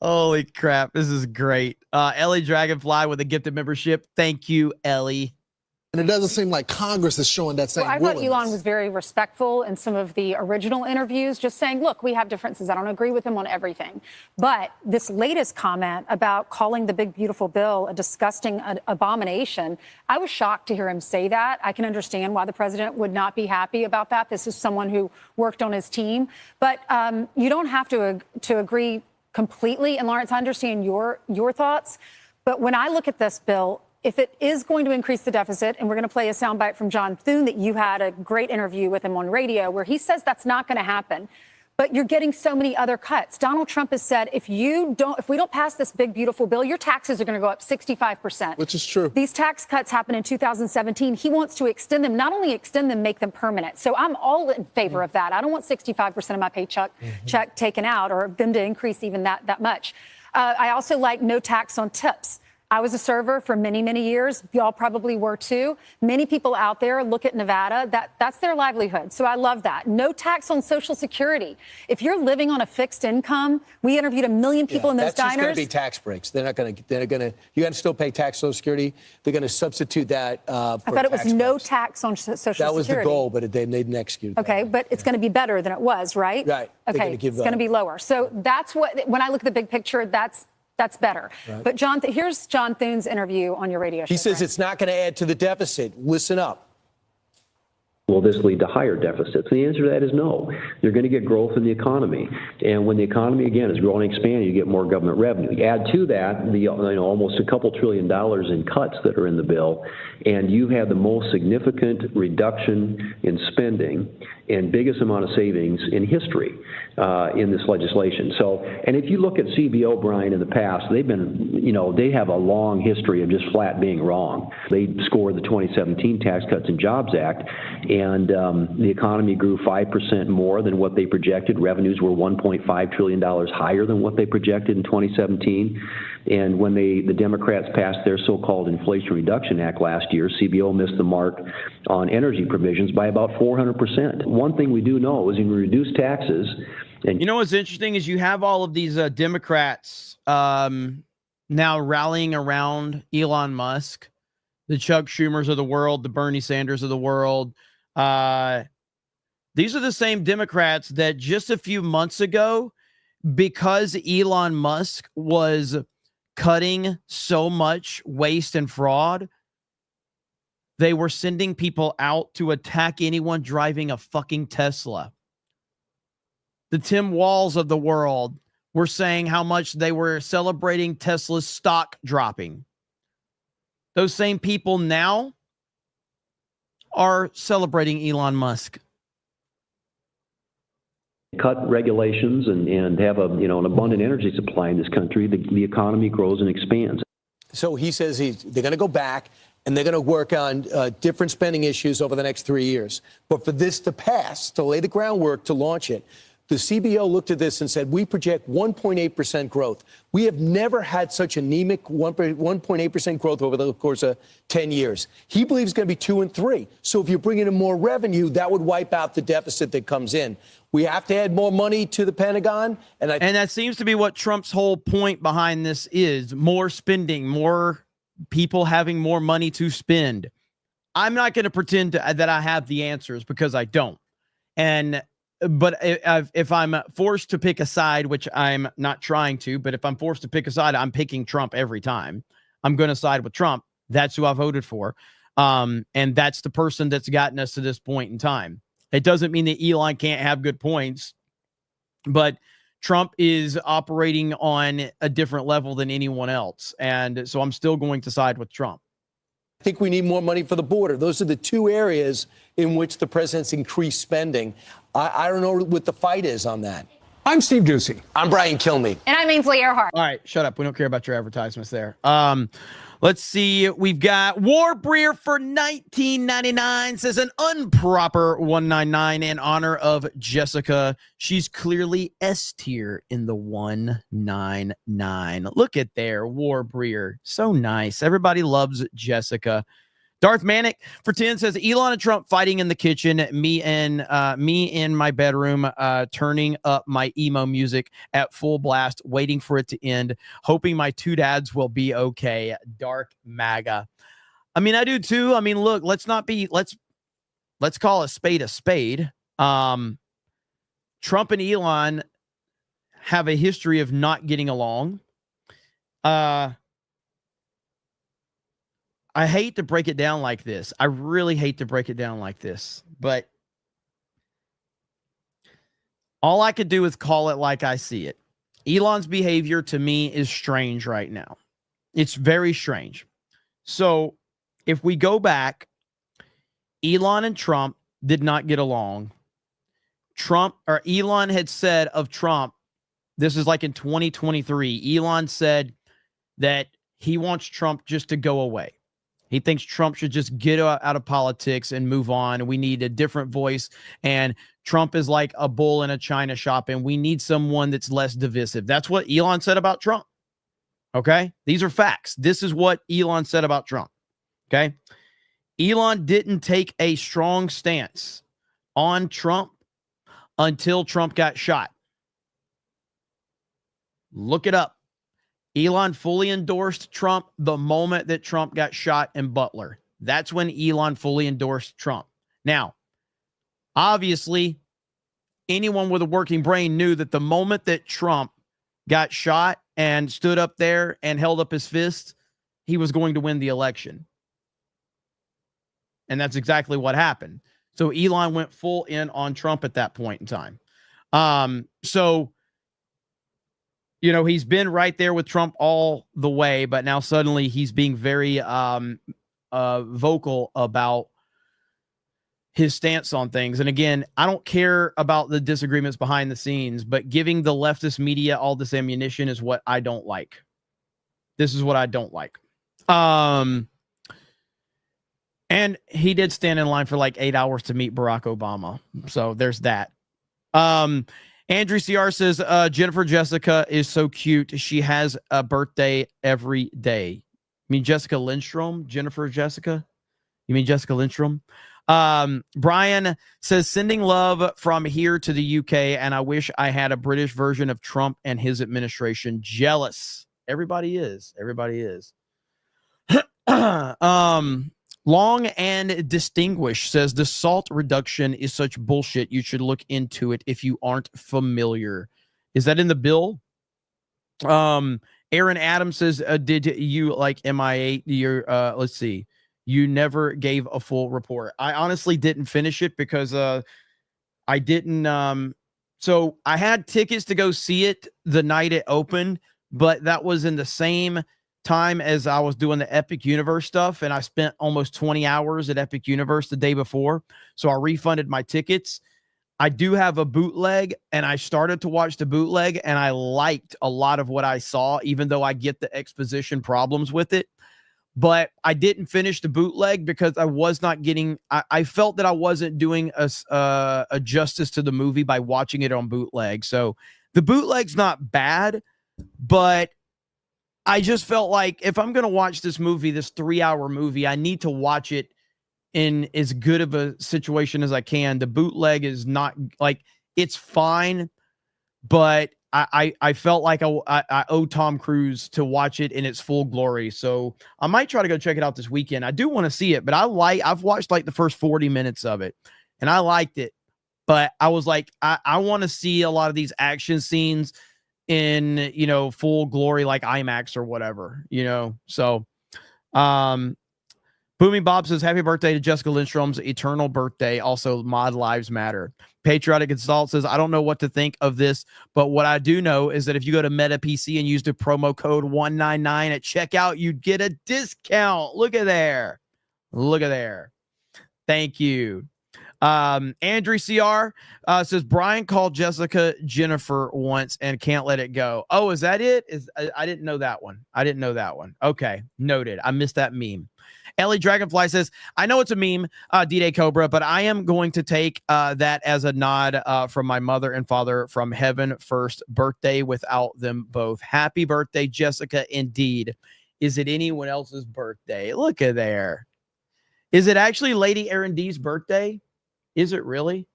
Holy crap. This is great. Ellie Dragonfly with a gifted membership. Thank you, Ellie. And it doesn't seem like Congress is showing that same Well, I willingness. thought Elon was very respectful in some of the original interviews, just saying, look, we have differences. I don't agree with him on everything. But this latest comment about calling the big, beautiful bill a disgusting abomination, I was shocked to hear him say that. I can understand why the president would not be happy about that. This is someone who worked on his team. But you don't have to agree completely. And Lawrence, I understand your thoughts. But when I look at this bill, if it is going to increase the deficit, and we're going to play a soundbite from John Thune that you had a great interview with him on radio where he says that's not going to happen. But you're getting so many other cuts. Donald Trump has said, if we don't pass this big, beautiful bill, your taxes are going to go up 65%. Which is true. These tax cuts happened in 2017. He wants to extend them, not only extend them, make them permanent. So I'm all in favor of that. I don't want 65% of my paycheck check taken out or them to increase even that much. I also like no tax on tips. I was a server for many, many years. Y'all probably were too. Many people out there look at Nevada. That's their livelihood. So I love that. No tax on Social Security. If you're living on a fixed income, we interviewed 1 million people in those that's just going diners. to be tax breaks. They're going to, you got to still pay tax Social Security. They're going to substitute that for I thought it was tax no breaks. tax on Social Security. That was the goal, but they didn't execute. Okay, but it's going to be better than it was, right? Right. They're Okay, gonna give it's going to be lower. So that's what, when I look at the big picture, that's better. Right. But John, here's John Thune's interview on your radio show. He says it's not going to add to the deficit. Listen up. Will this lead to higher deficits? And the answer to that is no. You're going to get growth in the economy. And when the economy, again, is growing and expanding, you get more government revenue. You add to that the almost a couple $1 trillion in cuts that are in the bill, and you have the most significant reduction in spending and biggest amount of savings in history in this legislation. So, and if you look at CBO, Brian, in the past, they've been, they have a long history of just flat being wrong. They scored the 2017 Tax Cuts and Jobs Act, and the economy grew 5% more than what they projected. Revenues were $1.5 trillion higher than what they projected in 2017. And when the Democrats passed their so-called Inflation Reduction Act last year, CBO missed the mark on energy provisions by about 400%. One thing we do know is when we reduce taxes, and you know what's interesting is you have all of these Democrats now rallying around Elon Musk, the Chuck Schumers of the world, the Bernie Sanders of the world. These are the same Democrats that just a few months ago, because Elon Musk was cutting so much waste and fraud, they were sending people out to attack anyone driving a fucking Tesla. The Tim Walls of the world were saying how much they were celebrating Tesla's stock dropping. Those same people now are celebrating Elon Musk. cut regulations and have an abundant energy supply in this country, the economy grows and expands. So he says they're going to go back and they're going to work on different spending issues over the next 3 years. But for this to pass, to lay the groundwork to launch it, the CBO looked at this and said, we project 1.8% growth. We have never had such anemic 1.8% growth over the course of 10 years. He believes it's going to be 2 and 3. So if you're bringing in more revenue, that would wipe out the deficit that comes in. We have to add more money to the Pentagon. And that seems to be what Trump's whole point behind this is: more spending, more people having more money to spend. I'm not going to pretend that I have the answers, because I don't. But if I'm forced to pick a side, which I'm not trying to, but if I'm forced to pick a side, I'm picking Trump every time. I'm going to side with Trump. That's who I voted for. And that's the person that's gotten us to this point in time. It doesn't mean that Elon can't have good points, but Trump is operating on a different level than anyone else. And so I'm still going to side with Trump. I think we need more money for the border. Those are the two areas in which the president's increased spending. I don't know what the fight is on that. I'm Steve Doocy. I'm Brian Kilmeade. And I'm Ainsley Earhart. All right, shut up. We don't care about your advertisements there. Let's see. We've got Warbrier for 1999 says an improper 199 in honor of Jessica. She's clearly S tier in the 199. Look at there, Warbrier. So nice. Everybody loves Jessica. Darth Manic for 10 says Elon and Trump fighting in the kitchen, me in my bedroom, turning up my emo music at full blast, waiting for it to end, hoping my two dads will be okay. Dark MAGA. I mean, I do too. I mean, look, let's call a spade a spade. Trump and Elon have a history of not getting along. I hate to break it down like this. I really hate to break it down like this, but all I could do is call it like I see it. Elon's behavior to me is strange right now. It's very strange. So if we go back, Elon and Trump did not get along. Elon had said of Trump, this is like in 2023, Elon said that he wants Trump just to go away. He thinks Trump should just get out of politics and move on. We need a different voice. And Trump is like a bull in a china shop, and we need someone that's less divisive. That's what Elon said about Trump. Okay? These are facts. This is what Elon said about Trump. Okay? Elon didn't take a strong stance on Trump until Trump got shot. Look it up. Elon fully endorsed Trump the moment that Trump got shot in Butler. That's when Elon fully endorsed Trump. Now, obviously, anyone with a working brain knew that the moment that Trump got shot and stood up there and held up his fist, he was going to win the election. And that's exactly what happened. So Elon went full in on Trump at that point in time. You know, he's been right there with Trump all the way, but now suddenly he's being very vocal about his stance on things. And again, I don't care about the disagreements behind the scenes, but giving the leftist media all this ammunition is what I don't like. This is what I don't like. And he did stand in line for like 8 hours to meet Barack Obama. So there's that. Andrew CR says, Jennifer Jessica is so cute. She has a birthday every day. I mean, Jessica Lindstrom? Jennifer Jessica? You mean Jessica Lindstrom? Brian says, sending love from here to the UK, and I wish I had a British version of Trump and his administration. Jealous. Everybody is. Everybody is. Long and Distinguished says the salt reduction is such bullshit. You should look into it if you aren't familiar. Is that in the bill? Aaron Adams says, did you like MI8? Let's see. You never gave a full report. I honestly didn't finish it because I didn't. So I had tickets to go see it the night it opened, but that was in the same time as I was doing the Epic Universe stuff, and I spent almost 20 hours at Epic Universe the day before, so I refunded my tickets. I do have a bootleg, and I started to watch the bootleg, and I liked a lot of what I saw, even though I get the exposition problems with it. But I didn't finish the bootleg because I was not getting, I felt that I wasn't doing a justice to the movie by watching it on bootleg. So the bootleg's not bad, but I just felt like if I'm going to watch this movie, this 3-hour movie, I need to watch it in as good of a situation as I can. The bootleg is not like, it's fine, but I felt like I owe Tom Cruise to watch it in its full glory. So I might try to go check it out this weekend. I do want to see it, but I've watched like the first 40 minutes of it and I liked it, but I was like, I want to see a lot of these action scenes in, you know, full glory, like IMAX or whatever, you know? So, Booming Bob says, happy birthday to Jessica Lindstrom's eternal birthday. Also, Mod Lives Matter. Patriotic Consult says, I don't know what to think of this, but what I do know is that if you go to Meta PC and use the promo code 199 at checkout, you'd get a discount. Look at there. Look at there. Thank you. Andrew CR says Brian called Jessica Jennifer once and can't let it go. Oh, is that it? I didn't know that one. Okay, noted. I missed that meme. Ellie Dragonfly says, I know it's a meme, D-Day Cobra, but I am going to take that as a nod from my mother and father from heaven first birthday without them both. Happy birthday, Jessica, indeed. Is it anyone else's birthday? Look at there. Is it actually Lady Aaron D's birthday? Is it really?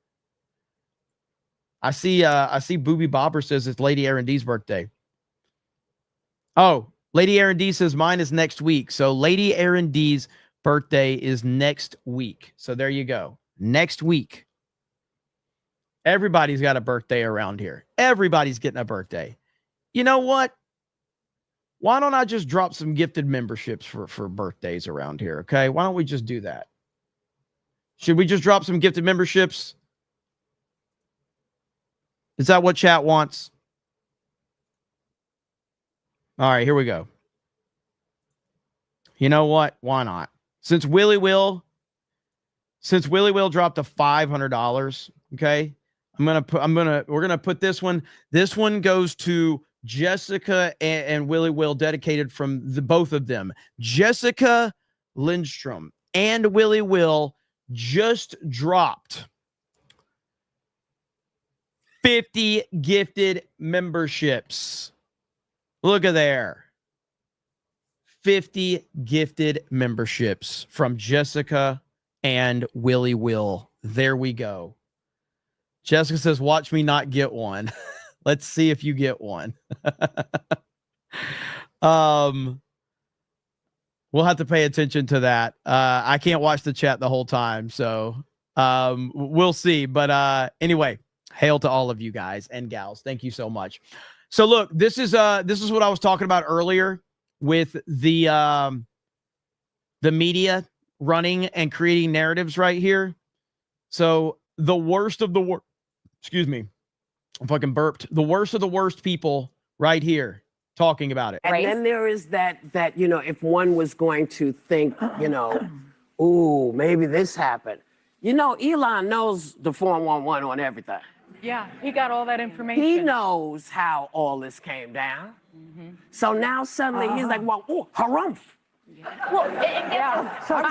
I see Booby Bobber says it's Lady Aaron D's birthday. Oh, Lady Aaron D says mine is next week. So Lady Aaron D's birthday is next week. So there you go. Next week. Everybody's got a birthday around here. Everybody's getting a birthday. You know what? Why don't I just drop some gifted memberships for birthdays around here? Okay. Why don't we just do that? Should we just drop some gifted memberships? Is that what chat wants? All right, here we go. You know what? Why not? Since Willie Will dropped a $500, okay? We're gonna put this one. This one goes to Jessica and Willie Will, dedicated from both of them. Jessica Lindstrom and Willie Will just dropped 50 gifted memberships. Look at there. 50 gifted memberships from Jessica and Willie Will. There we go. Jessica says, watch me not get one. Let's see if you get one. We'll have to pay attention to that. I can't watch the chat the whole time, so we'll see. But anyway, hail to all of you guys and gals. Thank you so much. So look, this is what I was talking about earlier with the media running and creating narratives right here. So the worst of the worst, excuse me, I fucking burped. The worst of the worst people right here talking about it. And then there is that, you know, if one was going to think, you know, ooh, maybe this happened. You know, Elon knows the 411 on everything. Yeah, he got all that information. He knows how all this came down. So now suddenly he's like, well, oh, harumph. Well, I'm so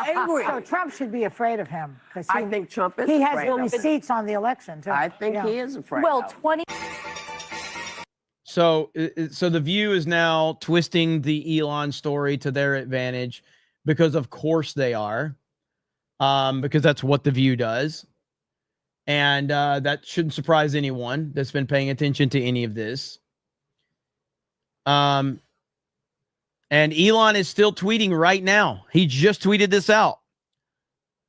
angry. So Trump should be afraid of him. I think Trump is He has afraid of him. receipts on the election, too. I think he is afraid Well, of him. 20. So the View is now twisting the Elon story to their advantage because, of course, they are, because that's what the View does. And that shouldn't surprise anyone that's been paying attention to any of this. And Elon is still tweeting right now. He just tweeted this out.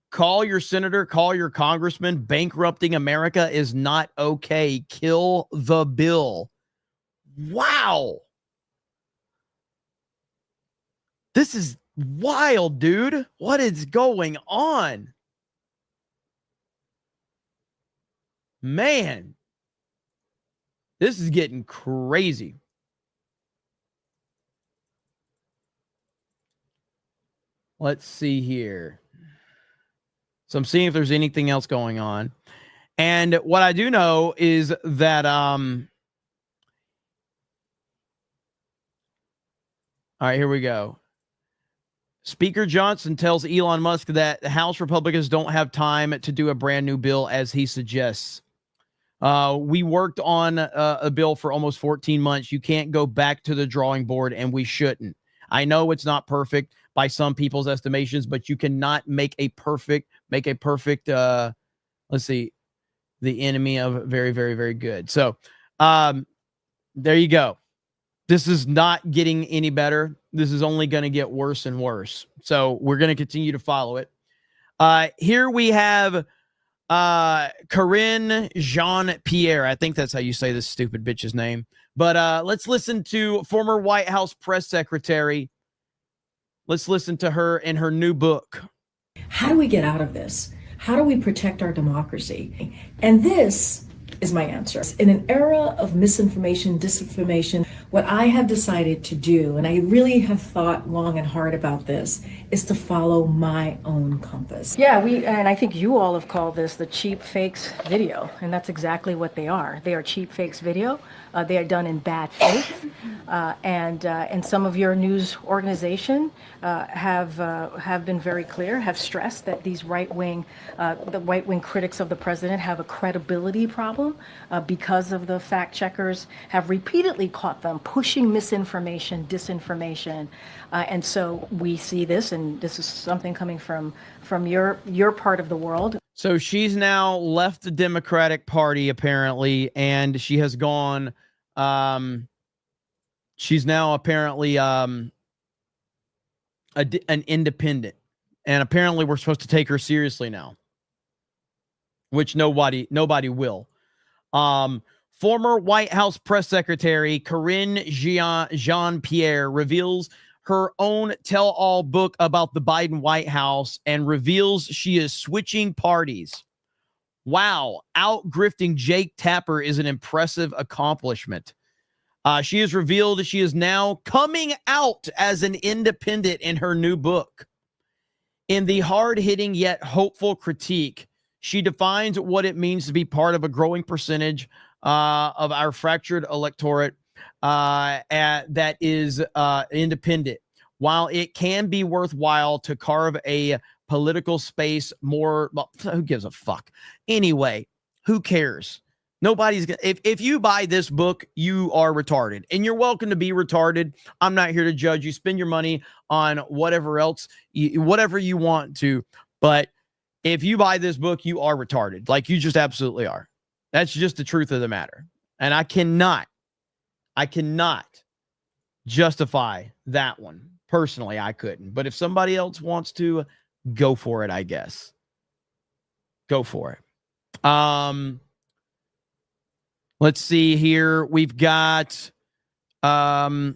Call your senator, call your congressman. Bankrupting America is not okay. Kill the bill. Wow. This is wild, dude. What is going on? Man, this is getting crazy. Let's see here. So I'm seeing if there's anything else going on. And what I do know is that, all right, here we go. Speaker Johnson tells Elon Musk that the House Republicans don't have time to do a brand new bill as he suggests. We worked on a bill for almost 14 months. You can't go back to the drawing board, and we shouldn't. I know it's not perfect by some people's estimations, but you cannot make a perfect, let's see, the enemy of very, very, very good. So there you go. This is not getting any better. This is only going to get worse and worse. So we're going to continue to follow it. Here we have Karine Jean-Pierre. I think that's how you say this stupid bitch's name. But let's listen to former White House press secretary. Let's listen to her in her new book. How do we get out of this? How do we protect our democracy? And this is my answer. In an era of misinformation, disinformation, What I have decided to do, and I really have thought long and hard about this, is to follow my own compass. Yeah, and I think you all have called this the cheap fakes video, and that's exactly what they are. They are cheap fakes video. They are done in bad faith, and some of your news organization have been very clear, have stressed that these the right-wing critics of the president have a credibility problem because of the fact checkers have repeatedly caught them pushing misinformation, disinformation, and so we see this, and this is something coming from your part of the world. So she's now left the Democratic Party, apparently, and she has gone. She's now apparently an independent, and apparently we're supposed to take her seriously now, which nobody will. Former White House press secretary Karine Jean-Pierre reveals her own tell-all book about the Biden White House and reveals she is switching parties. Wow, out-grifting Jake Tapper is an impressive accomplishment. She has revealed she is now coming out as an independent in her new book. In the hard-hitting yet hopeful critique, she defines what it means to be part of a growing percentage of our fractured electorate that is independent. While it can be worthwhile to carve a political space more, well, who gives a fuck? Anyway, who cares? Nobody's gonna, if you buy this book, you are retarded, and you're welcome to be retarded. I'm not here to judge you. Spend your money on whatever else, whatever you want to. But if you buy this book, you are retarded. Like, you just absolutely are. That's just the truth of the matter. And I cannot justify that one. Personally, I couldn't. But if somebody else wants to, go for it, I guess. Go for it. Let's see here. We've got Piano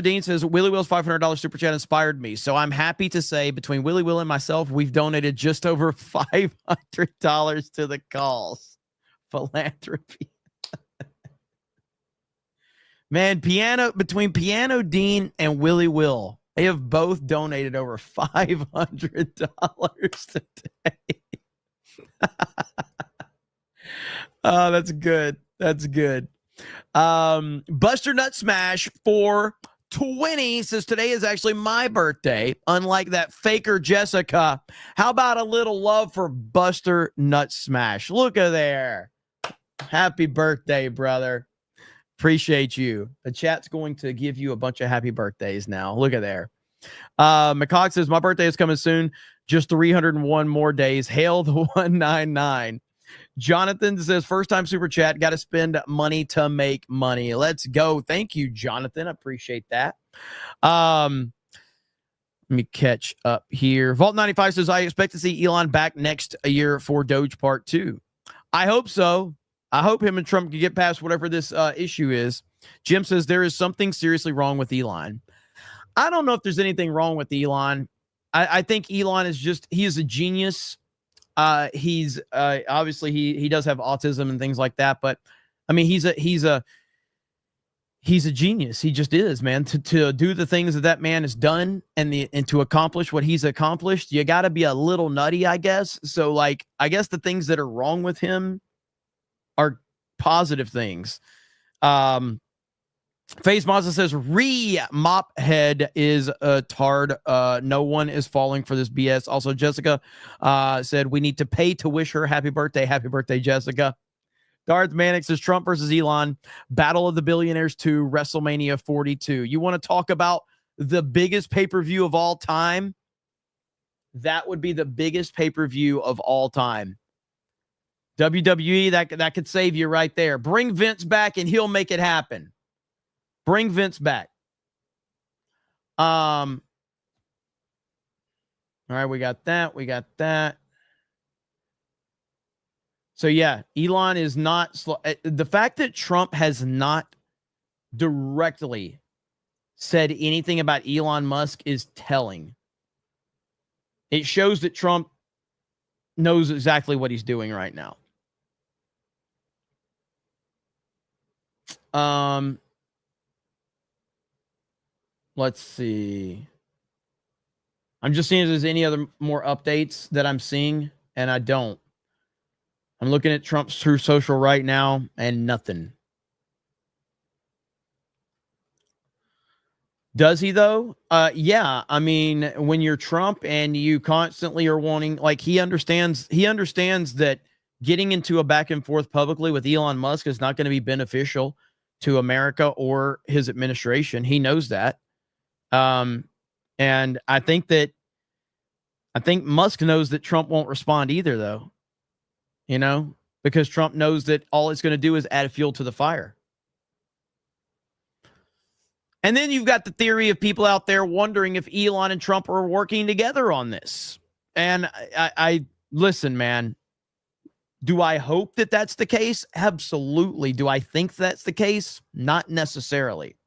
Dean says, Willie Will's $500 super chat inspired me. So I'm happy to say between Willie Will and myself, we've donated just over $500 to the cause. Philanthropy. Man, between Piano Dean and Willie Will, they have both donated over $500 today. Oh, that's good. That's good. Buster Nut Smash 420 says, today is actually my birthday, unlike that faker Jessica. How about a little love for Buster Nut Smash? Look at there. Happy birthday, brother. Appreciate you. The chat's going to give you a bunch of happy birthdays now. Look at there. McCock says, my birthday is coming soon. Just 301 more days. Hail the 199. Jonathan says, first time super chat. Got to spend money to make money. Let's go. Thank you, Jonathan. I appreciate that. Let me catch up here. Vault 95 says, I expect to see Elon back next year for Doge Part 2. I hope so. I hope him and Trump can get past whatever this issue is. Jim says, there is something seriously wrong with Elon. I don't know if there's anything wrong with Elon. I think Elon is just, he is a genius. He's obviously he does have autism and things like that, but I mean, he's a genius. He just is, man. To do the things that man has done and to accomplish what he's accomplished, you got to be a little nutty, I guess. So, like, I guess the things that are wrong with him are positive things. Phase Mazda says, mop head is a tard. No one is falling for this BS. Also, Jessica said, we need to pay to wish her happy birthday. Happy birthday, Jessica. Darth Manic says, Trump versus Elon, Battle of the Billionaires 2, WrestleMania 42. You want to talk about the biggest pay-per-view of all time? That would be the biggest pay-per-view of all time. WWE, that could save you right there. Bring Vince back and he'll make it happen. Bring Vince back. All right, we got that. We got that. So, yeah, Elon is not slow. The fact that Trump has not directly said anything about Elon Musk is telling. It shows that Trump knows exactly what he's doing right now. Let's see. I'm just seeing if there's any other more updates that I'm seeing, and I don't. I'm looking at Trump's True Social right now, and nothing. Does he though? Yeah. I mean, when you're Trump and you constantly are wanting, like, he understands that getting into a back and forth publicly with Elon Musk is not going to be beneficial to America or his administration. He knows that. And I think Musk knows that Trump won't respond either, though, because Trump knows that all it's going to do is add fuel to the fire. And then you've got the theory of people out there wondering if Elon and Trump are working together on this. And I listen, man, do I hope that that's the case? Absolutely. Do I think that's the case? Not necessarily.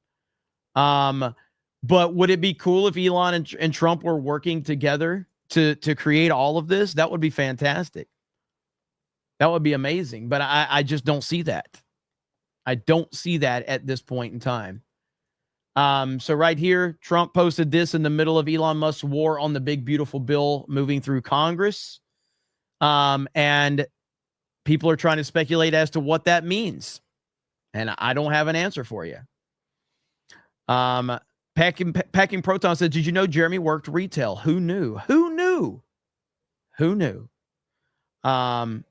But would it be cool if Elon and Trump were working together to create all of this? That would be fantastic. That would be amazing. But I just don't see that. I don't see that at this point in time. So right here, Trump posted this in the middle of Elon Musk's war on the big, beautiful bill moving through Congress. And people are trying to speculate as to what that means. And I don't have an answer for you. Packing Proton said, did you know Jeremy worked retail? Who knew? Who knew? Who knew? Let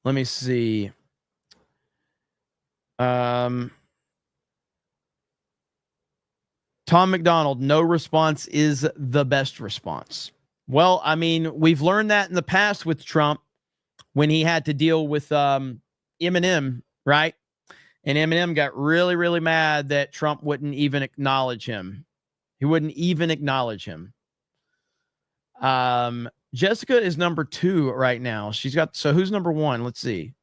me see. Tom McDonald, no response is the best response. Well, I mean, we've learned that in the past with Trump when he had to deal with Eminem, right? And Eminem got really, really mad that Trump wouldn't even acknowledge him. He wouldn't even acknowledge him. Jessica is number 2 right now. So who's number 1? Let's see.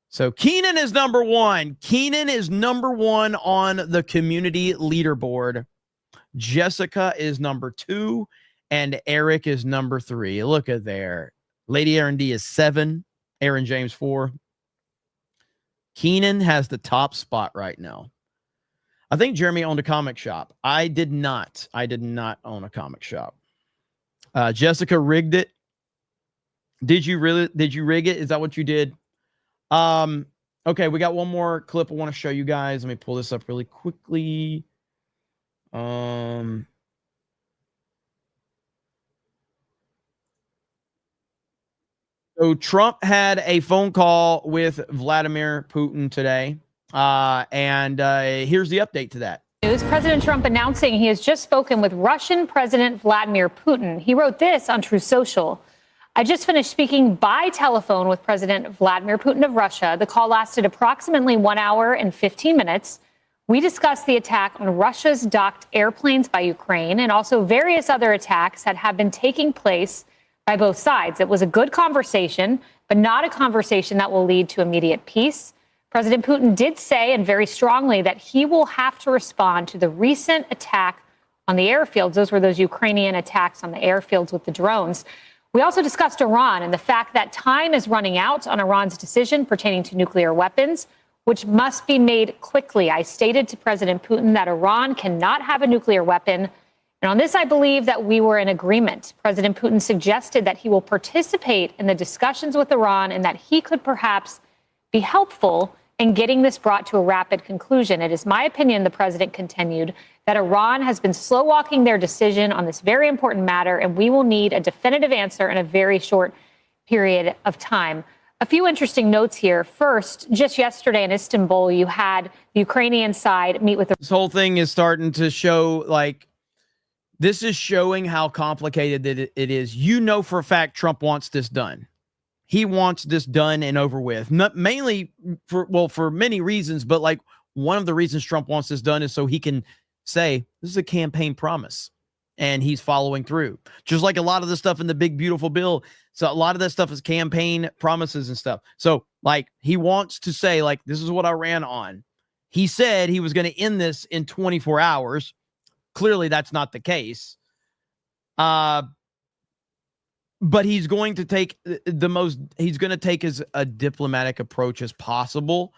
So Keenan is number 1. Keenan is number 1 on the community leaderboard. Jessica is number 2. And Eric is number 3. Look at there. Lady Aaron D is 7. Aaron James 4. Keenan has the top spot right now. I think Jeremy owned a comic shop. I did not. I did not own a comic shop. Jessica rigged it. Did you rig it? Is that what you did? Okay, we got one more clip I want to show you guys. Let me pull this up really quickly. So Trump had a phone call with Vladimir Putin today. And here's the update to that. News. President Trump announcing he has just spoken with Russian President Vladimir Putin. He wrote this on True Social. I just finished speaking by telephone with President Vladimir Putin of Russia. The call lasted approximately 1 hour and 15 minutes. We discussed the attack on Russia's docked airplanes by Ukraine and also various other attacks that have been taking place by both sides. It was a good conversation, but not a conversation that will lead to immediate peace. President Putin did say, and very strongly, that he will have to respond to the recent attack on the airfields. Those were those Ukrainian attacks on the airfields with the drones. We also discussed Iran and the fact that time is running out on Iran's decision pertaining to nuclear weapons, which must be made quickly. I stated to President Putin that Iran cannot have a nuclear weapon. And on this, I believe that we were in agreement. President Putin suggested that he will participate in the discussions with Iran and that he could perhaps be helpful in getting this brought to a rapid conclusion. It is my opinion, the president continued, that Iran has been slow walking their decision on this very important matter, and we will need a definitive answer in a very short period of time. A few interesting notes here. First, just yesterday in Istanbul, you had the Ukrainian side meet with the... This whole thing is starting to show, like, this is showing how complicated it is. You know for a fact Trump wants this done. He wants this done and over with. Not mainly for many reasons, but like one of the reasons Trump wants this done is so he can say this is a campaign promise and he's following through. Just like a lot of the stuff in the big, beautiful bill. So a lot of that stuff is campaign promises and stuff. So like he wants to say, like, this is what I ran on. He said he was going to end this in 24 hours. Clearly that's not the case. But he's going to take he's going to take as a diplomatic approach as possible.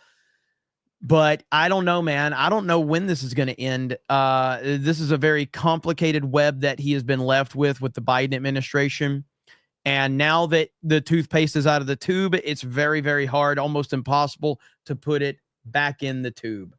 But I don't know, man. I don't know when this is going to end. This is a very complicated web that he has been left with the Biden administration. And now that the toothpaste is out of the tube, it's very, very hard, almost impossible to put it back in the tube.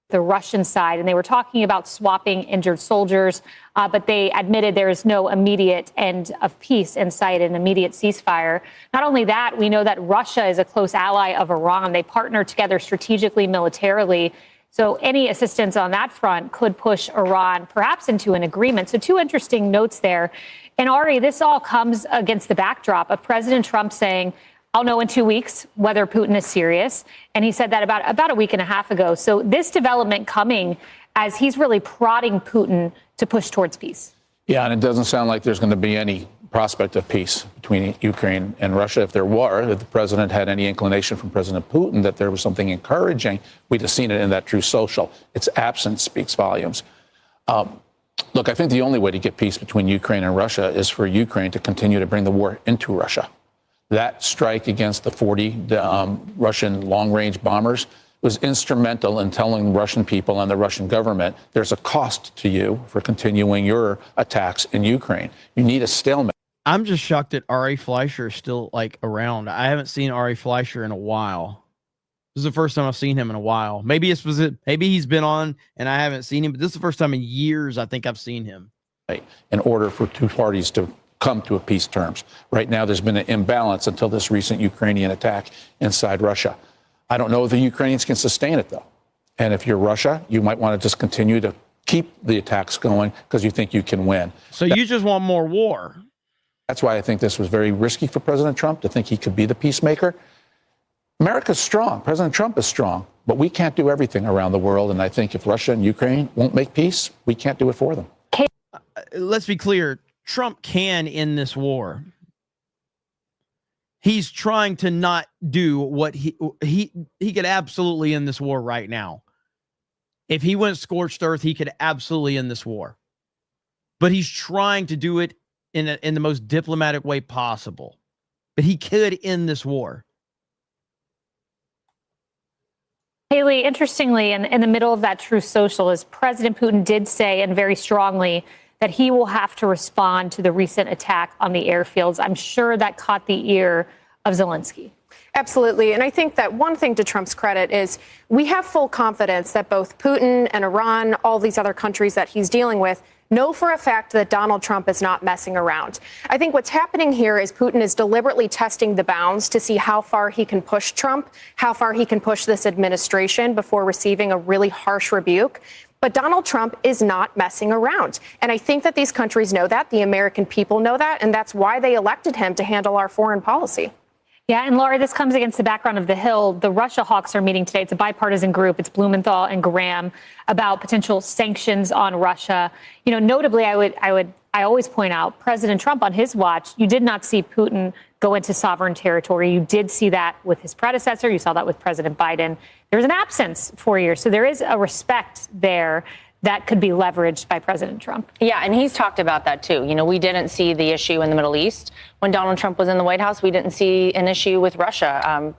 The Russian side, and they were talking about swapping injured soldiers, but they admitted there is no immediate end of peace in sight, an immediate ceasefire. Not only that, we know that Russia is a close ally of Iran. They partner together strategically, militarily. So any assistance on that front could push Iran perhaps into an agreement. So two interesting notes there. And Ari, this all comes against the backdrop of President Trump saying, I'll know in 2 weeks whether Putin is serious. And he said that about a week and a half ago. So this development coming as he's really prodding Putin to push towards peace. Yeah, and it doesn't sound like there's going to be any prospect of peace between Ukraine and Russia. If there were, if the president had any inclination from President Putin that there was something encouraging, we'd have seen it in that Truth Social. Its absence speaks volumes. Look, I think the only way to get peace between Ukraine and Russia is for Ukraine to continue to bring the war into Russia. That strike against the 40 Russian long-range bombers was instrumental in telling the Russian people and the Russian government there's a cost to you for continuing your attacks in Ukraine. You need a stalemate. I'm just shocked that Ari Fleischer is still around. I haven't seen Ari Fleischer in a while. This is the first time I've seen him in a while. Maybe he's been on and I haven't seen him, but this is the first time in years I think I've seen him. In order for two parties to come to a peace terms. Right now, there's been an imbalance until this recent Ukrainian attack inside Russia. I don't know if the Ukrainians can sustain it, though. And if you're Russia, you might want to just continue to keep the attacks going because you think you can win. So you just want more war. That's why I think this was very risky for President Trump to think he could be the peacemaker. America's strong. President Trump is strong, but we can't do everything around the world. And I think if Russia and Ukraine won't make peace, we can't do it for them. Let's be clear. Trump can end this war. He's trying to not do what he could absolutely end this war right now. If he went scorched earth, he could absolutely end this war. But he's trying to do it in the most diplomatic way possible. But he could end this war. Haley, interestingly, in the middle of that Truth Social, as President Putin did say, and very strongly, that he will have to respond to the recent attack on the airfields. I'm sure that caught the ear of Zelensky. Absolutely. And I think that one thing to Trump's credit is we have full confidence that both Putin and Iran, all these other countries that he's dealing with, know for a fact that Donald Trump is not messing around. I think what's happening here is Putin is deliberately testing the bounds to see how far he can push Trump, how far he can push this administration before receiving a really harsh rebuke. But Donald Trump is not messing around. And I think that these countries know that. The American people know that. And that's why they elected him to handle our foreign policy. Yeah, and Laura, this comes against the background of the Hill. The Russia hawks are meeting today. It's a bipartisan group. It's Blumenthal and Graham about potential sanctions on Russia. You know, notably, I always point out President Trump on his watch, you did not see Putin go into sovereign territory. You did see that with his predecessor. You saw that with President Biden. There's an absence 4 years. So there is a respect there that could be leveraged by President Trump. Yeah, and he's talked about that, too. You know, we didn't see the issue in the Middle East. When Donald Trump was in the White House, we didn't see an issue with Russia,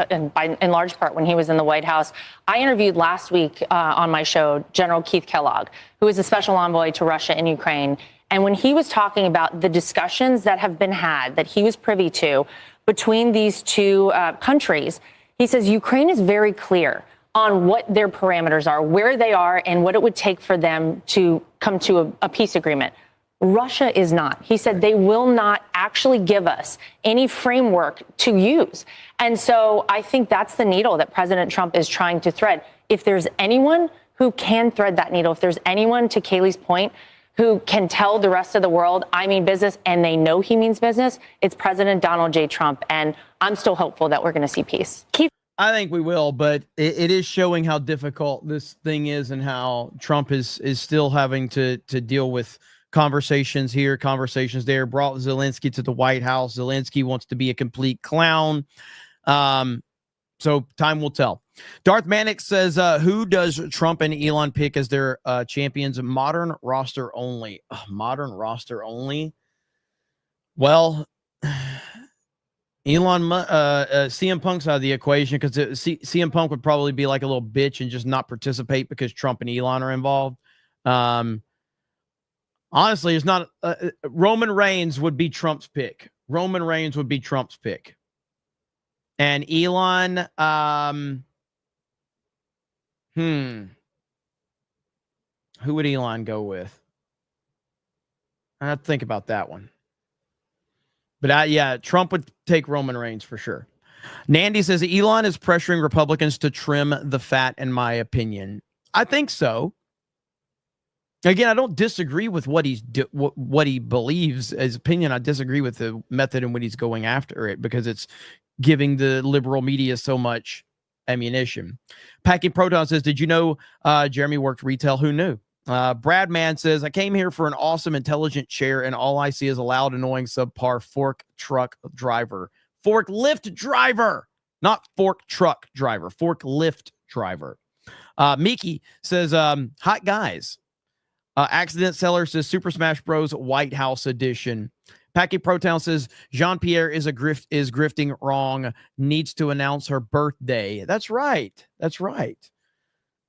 in large part when he was in the White House. I interviewed last week on my show General Keith Kellogg, who is a special envoy to Russia and Ukraine. And when he was talking about the discussions that have been had, that he was privy to between these two countries, he says Ukraine is very clear on what their parameters are, where they are, and what it would take for them to come to a peace agreement. Russia is not. He said they will not actually give us any framework to use. And so I think that's the needle that President Trump is trying to thread. If there's anyone who can thread that needle, if there's anyone, to Kaylee's point, who can tell the rest of the world, I mean business, and they know he means business, it's President Donald J. Trump. And I'm still hopeful that we're going to see peace. I think we will, but it is showing how difficult this thing is and how Trump is still having to deal with conversations here, conversations there. Brought Zelensky to the White House. Zelensky wants to be a complete clown. So time will tell. Darth Manic says, who does Trump and Elon pick as their champions? Modern roster only. Modern roster only. Well, CM Punk's out of the equation because CM Punk would probably be like a little bitch and just not participate because Trump and Elon are involved. Honestly, it's not. Roman Reigns would be Trump's pick. Roman Reigns would be Trump's pick. And Elon, who would Elon go with? I have to think about that one. But yeah, Trump would take Roman Reigns for sure. Nandy says Elon is pressuring Republicans to trim the fat, in my opinion. I think so. Again, I don't disagree with what he believes, his opinion. I disagree with the method in which he's going after it because it's giving the liberal media so much ammunition. Packing Proton says, did you know Jeremy worked retail? Who knew? Brad Mann says, I came here for an awesome, intelligent chair, and all I see is a loud, annoying, subpar fork truck driver. Forklift driver, not fork truck driver. Forklift driver. Miki says, hot guys. Accident Seller says, Super Smash Bros. White House edition. Packy Protown says, Jean-Pierre is grifting wrong. Needs to announce her birthday. That's right. That's right.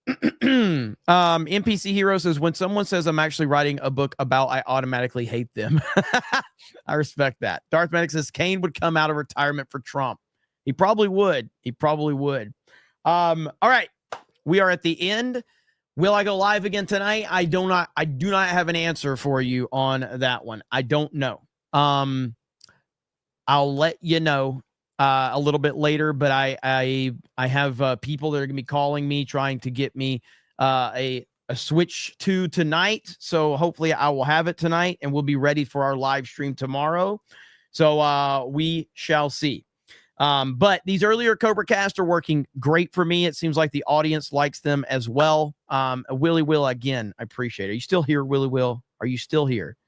NPC Hero says, when someone says I'm actually writing a book about, I automatically hate them. I respect that. Darth Medic says Kane would come out of retirement for Trump. He probably would. He probably would. All right. We are at the end. Will I go live again tonight? I do not have an answer for you on that one. I don't know. I'll let you know a little bit later, but I have people that are going to be calling me trying to get me a switch to tonight. So hopefully I will have it tonight and we'll be ready for our live stream tomorrow. So we shall see. But these earlier CobraCast are working great for me. It seems like the audience likes them as well. Willie Will, again, I appreciate it. Are you still here, Willie Will? Are you still here?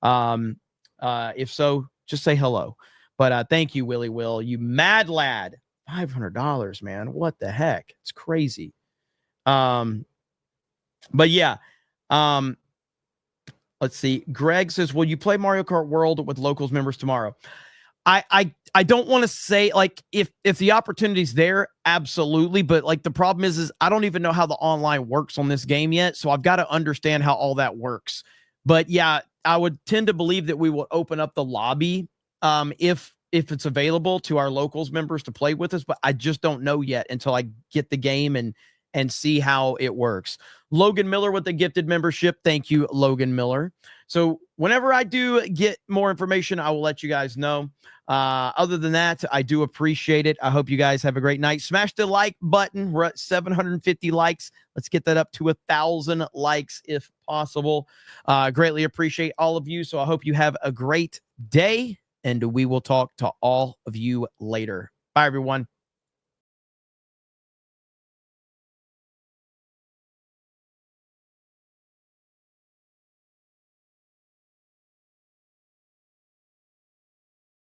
If so, just say hello. But thank you, Willie Will. You mad lad. $500, man. What the heck? It's crazy. But yeah. Let's see. Greg says, will you play Mario Kart World with locals members tomorrow? I don't want to say, like, if the opportunity's there, absolutely. But like the problem is I don't even know how the online works on this game yet. So I've got to understand how all that works. But yeah, I would tend to believe that we will open up the lobby if it's available to our locals members to play with us. But I just don't know yet until I get the game and see how it works. Logan Miller with the gifted membership. Thank you, Logan Miller. So whenever I do get more information, I will let you guys know. Other than that, I do appreciate it. I hope you guys have a great night. Smash the like button. We're at 750 likes. Let's get that up to 1,000 likes if possible. Greatly appreciate all of you. So I hope you have a great day, and we will talk to all of you later. Bye, everyone.